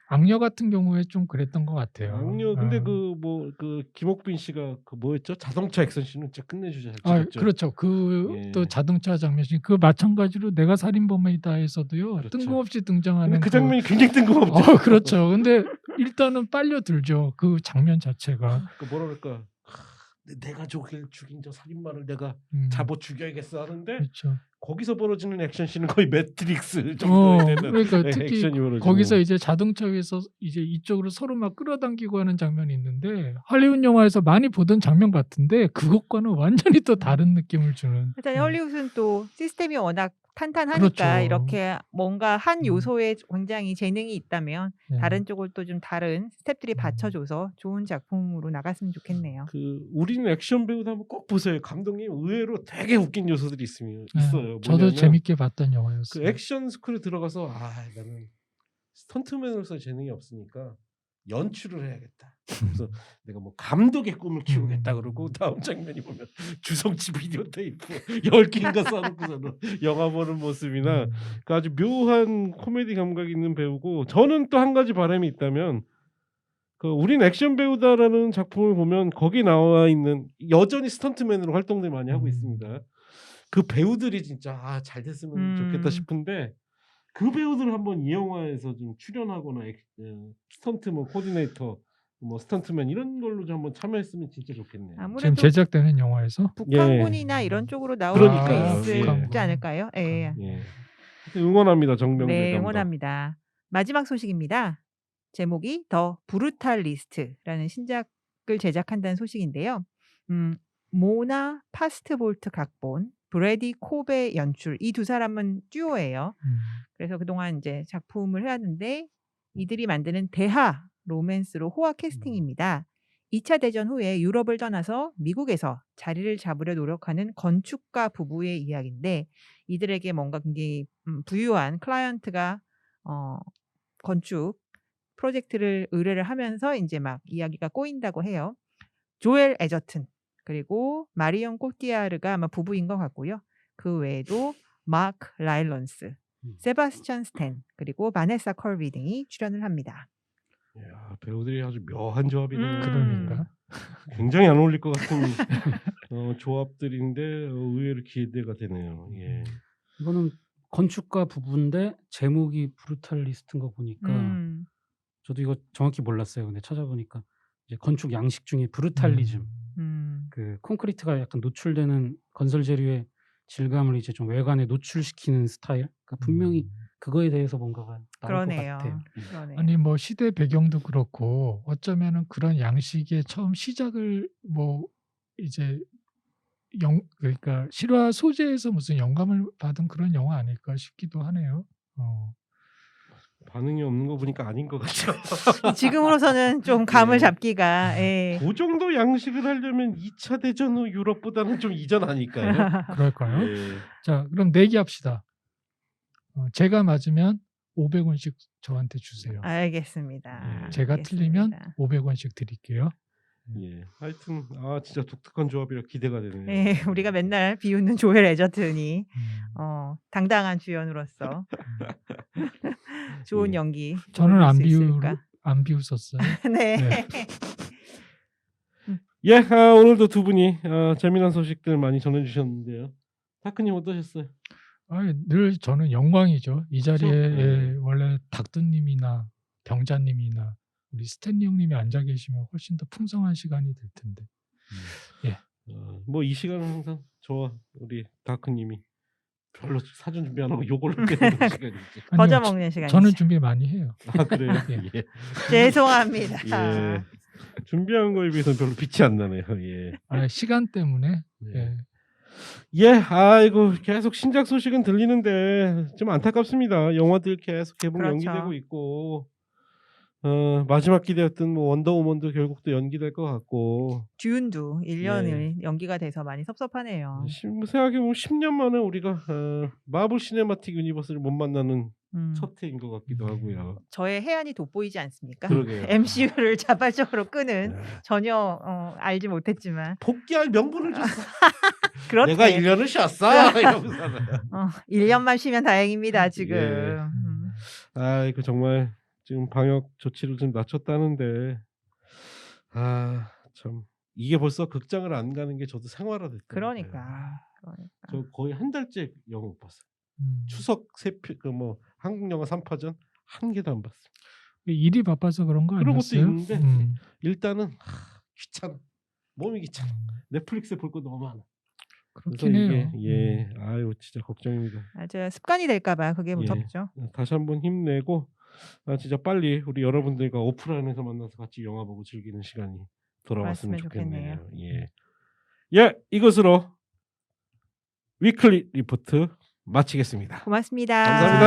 악녀 같은 경우에 좀 그랬던 것 같아요. 악녀 근데 그 김옥빈 씨가 그 뭐였죠? 자동차 액션씬은 진짜 끝내주죠. 그렇죠. 그 예. 또 자동차 장면이 그 마찬가지로 내가 살인범이다에서도요. 그렇죠. 뜬금없이 등장하는 근데 그 장면이 굉장히 뜬금없죠. 그렇죠. 근데 일단은 빨려들죠. 그 장면 자체가. 그 뭐라 그럴까? 내가 죽인 저 살인마를 내가 잡아 죽여야겠어 하는데 그렇죠. 거기서 벌어지는 액션씬은 거의 매트릭스 정도에 되는 그러니까 특히 액션이 벌어지고. 거기서 이제 자동차 위에서 이제 이쪽으로 서로 막 끌어당기고 하는 장면이 있는데 할리우드 영화에서 많이 보던 장면 같은데 그것과는 완전히 또 다른 느낌을 주는. 일단 헐리우드는 또 시스템이 워낙 탄탄하니까 그렇죠. 이렇게 뭔가 한 요소에 굉장히 재능이 있다면 네. 다른 쪽을 또 좀 다른 스텝들이 받쳐줘서 좋은 작품으로 나갔으면 좋겠네요. 우리는 액션 배우다 하면 꼭 보세요. 감독님 의외로 되게 웃긴 요소들이 있어요. 저도 뭐냐면 재밌게 봤던 영화였어요. 그 액션 스쿨에 들어가서 나는 스턴트맨으로서 재능이 없으니까 연출을 해야겠다. 그래서 내가 뭐 감독의 꿈을 키우겠다 그러고 다음 장면이 보면 주성치 비디오 테이프 10개인가 써놓고서는 영화 보는 모습이나 그 아주 묘한 코미디 감각이 있는 배우고, 저는 또 한 가지 바람이 있다면 그 우린 액션 배우다라는 작품을 보면 거기 나와 있는 여전히 스턴트맨으로 활동들 많이 하고 있습니다. 그 배우들이 진짜 잘 됐으면 좋겠다 싶은데 그 배우들 한번 이 영화에서 좀 출연하거나 스턴트 코디네이터 스턴트맨 이런 걸로 좀 한번 참여했으면 진짜 좋겠네요. 지금 아무래도 제작되는 영화에서 북한군이나 이런 쪽으로 나올 그러니까요. 수 예. 있지 않을까요? 예. 하여튼 응원합니다. 정병길 네, 감독. 응원합니다. 마지막 소식입니다. 제목이 더 브루탈리스트라는 신작을 제작한다는 소식인데요. 모나 파스트볼트 각본, 브래디 콥의 연출, 이 두 사람은 듀오예요. 그래서 그동안 이제 작품을 해왔는데 이들이 만드는 대하 로맨스로 호화 캐스팅입니다. 2차 대전 후에 유럽을 떠나서 미국에서 자리를 잡으려 노력하는 건축가 부부의 이야기인데, 이들에게 뭔가 굉장히 부유한 클라이언트가 건축 프로젝트를 의뢰를 하면서 이제 막 이야기가 꼬인다고 해요. 조엘 에저튼 그리고 마리온 코티아르가 아마 부부인 것 같고요. 그 외에도 마크 라일런스, 세바스찬 스탠, 그리고 바네사 컬비 등이 출연을 합니다. 이야, 배우들이 아주 묘한 조합이네요. 그러니까. 굉장히 안 어울릴 것 같은 조합들인데 의외로 기대가 되네요. 예. 이거는 건축가 부부인데 제목이 브루탈리스트인 거 보니까 저도 이거 정확히 몰랐어요. 근데 찾아보니까 이제 건축 양식 중에 브루탈리즘, 그 콘크리트가 약간 노출되는 건설 재료의 질감을 이제 좀 외관에 노출시키는 스타일. 그러니까 분명히 그거에 대해서 뭔가가 나올 것 같아요. 그러네요. 아니 뭐 시대 배경도 그렇고 어쩌면은 그런 양식의 처음 시작을 뭐 이제 그러니까 실화 소재에서 무슨 영감을 받은 그런 영화 아닐까 싶기도 하네요. 반응이 없는 거 보니까 아닌 것 같죠. 지금으로서는 좀 감을 예. 잡기가 예. 그 정도 양식을 하려면 2차 대전 후 유럽보다는 좀 이전 아닐까요? 그럴까요? 예. 자, 그럼 내기합시다. 제가 맞으면 500원씩 저한테 주세요. 알겠습니다. 예. 제가 틀리면 알겠습니다. 500원씩 드릴게요. 예. 하여튼 진짜 독특한 조합이라 기대가 되네요. 예, 우리가 맨날 비웃는 조엘 에저튼이 음. 당당한 주연으로서 좋은 예. 연기 저는 보여줄 수 있을까? 안 비웃었어요. 네. 네. 예, 오늘도 두 분이 재미난 소식들 많이 전해주셨는데요. 다크님 어떠셨어요? 늘 저는 영광이죠. 이 자리에 그렇죠. 원래 닥터님이나 병자님이나 우리 스탠리 형님이 앉아 계시면 훨씬 더 풍성한 시간이 될 텐데. 뭐 이 시간은 항상 저와 우리 다크님이 별로 사전 준비 안 하고 요걸로 빼는 시간이지. 아니요, 거저 먹는 시간이죠. 저는 준비 많이 해요. 그래요? 예. 예. 죄송합니다. 예. 준비한 거에 비해서는 별로 빛이 안 나네요. 예. 시간 때문에. 예. 예. 아이고 계속 신작 소식은 들리는데 좀 안타깝습니다. 영화들 계속 개봉 그렇죠. 연기되고 있고 마지막 기대였던 뭐 원더우먼도 결국 또 연기될 것 같고 듀운도 예. 1년을 연기가 돼서 많이 섭섭하네요. 생각해보면 10년 만에 우리가 마블 시네마틱 유니버스를 못 만나는 첫 해인 것 같기도 하고요. 저의 해안이 돋보이지 않습니까? 그러게요. MCU를 자발적으로 끄는 네. 전혀 알지 못했지만 복귀할 명분을 줬어. 그렇대. 내가 1년을 쉬었어. 이러면서는. 1년만 쉬면 다행입니다. 지금. 예. 아이고 정말 지금 방역 조치를 좀 낮췄다는데 참 이게 벌써 극장을 안 가는 게 저도 생활화됐다. 그러니까. 저 거의 한 달째 영화 못 봤어요. 음. 추석 뭐 한국 영화 3파전 한 개도 안 봤어요. 일이 바빠서 그런 거 그런 것도 아니었어요? 있는데 일단은 귀찮아. 몸이 귀찮아. 넷플릭스에 볼 거 너무 많아. 그렇긴 그래서 해요. 이게 아유 진짜 걱정입니다. 맞아요. 습관이 될까봐 그게 무섭죠. 다시 한번 힘내고 진짜 빨리 우리 여러분들과 오프라인에서 만나서 같이 영화 보고 즐기는 시간이 돌아왔으면 왔으면 좋겠네요. 좋겠네요. 이것으로 위클리 리포트 마치겠습니다. 고맙습니다. 감사합니다.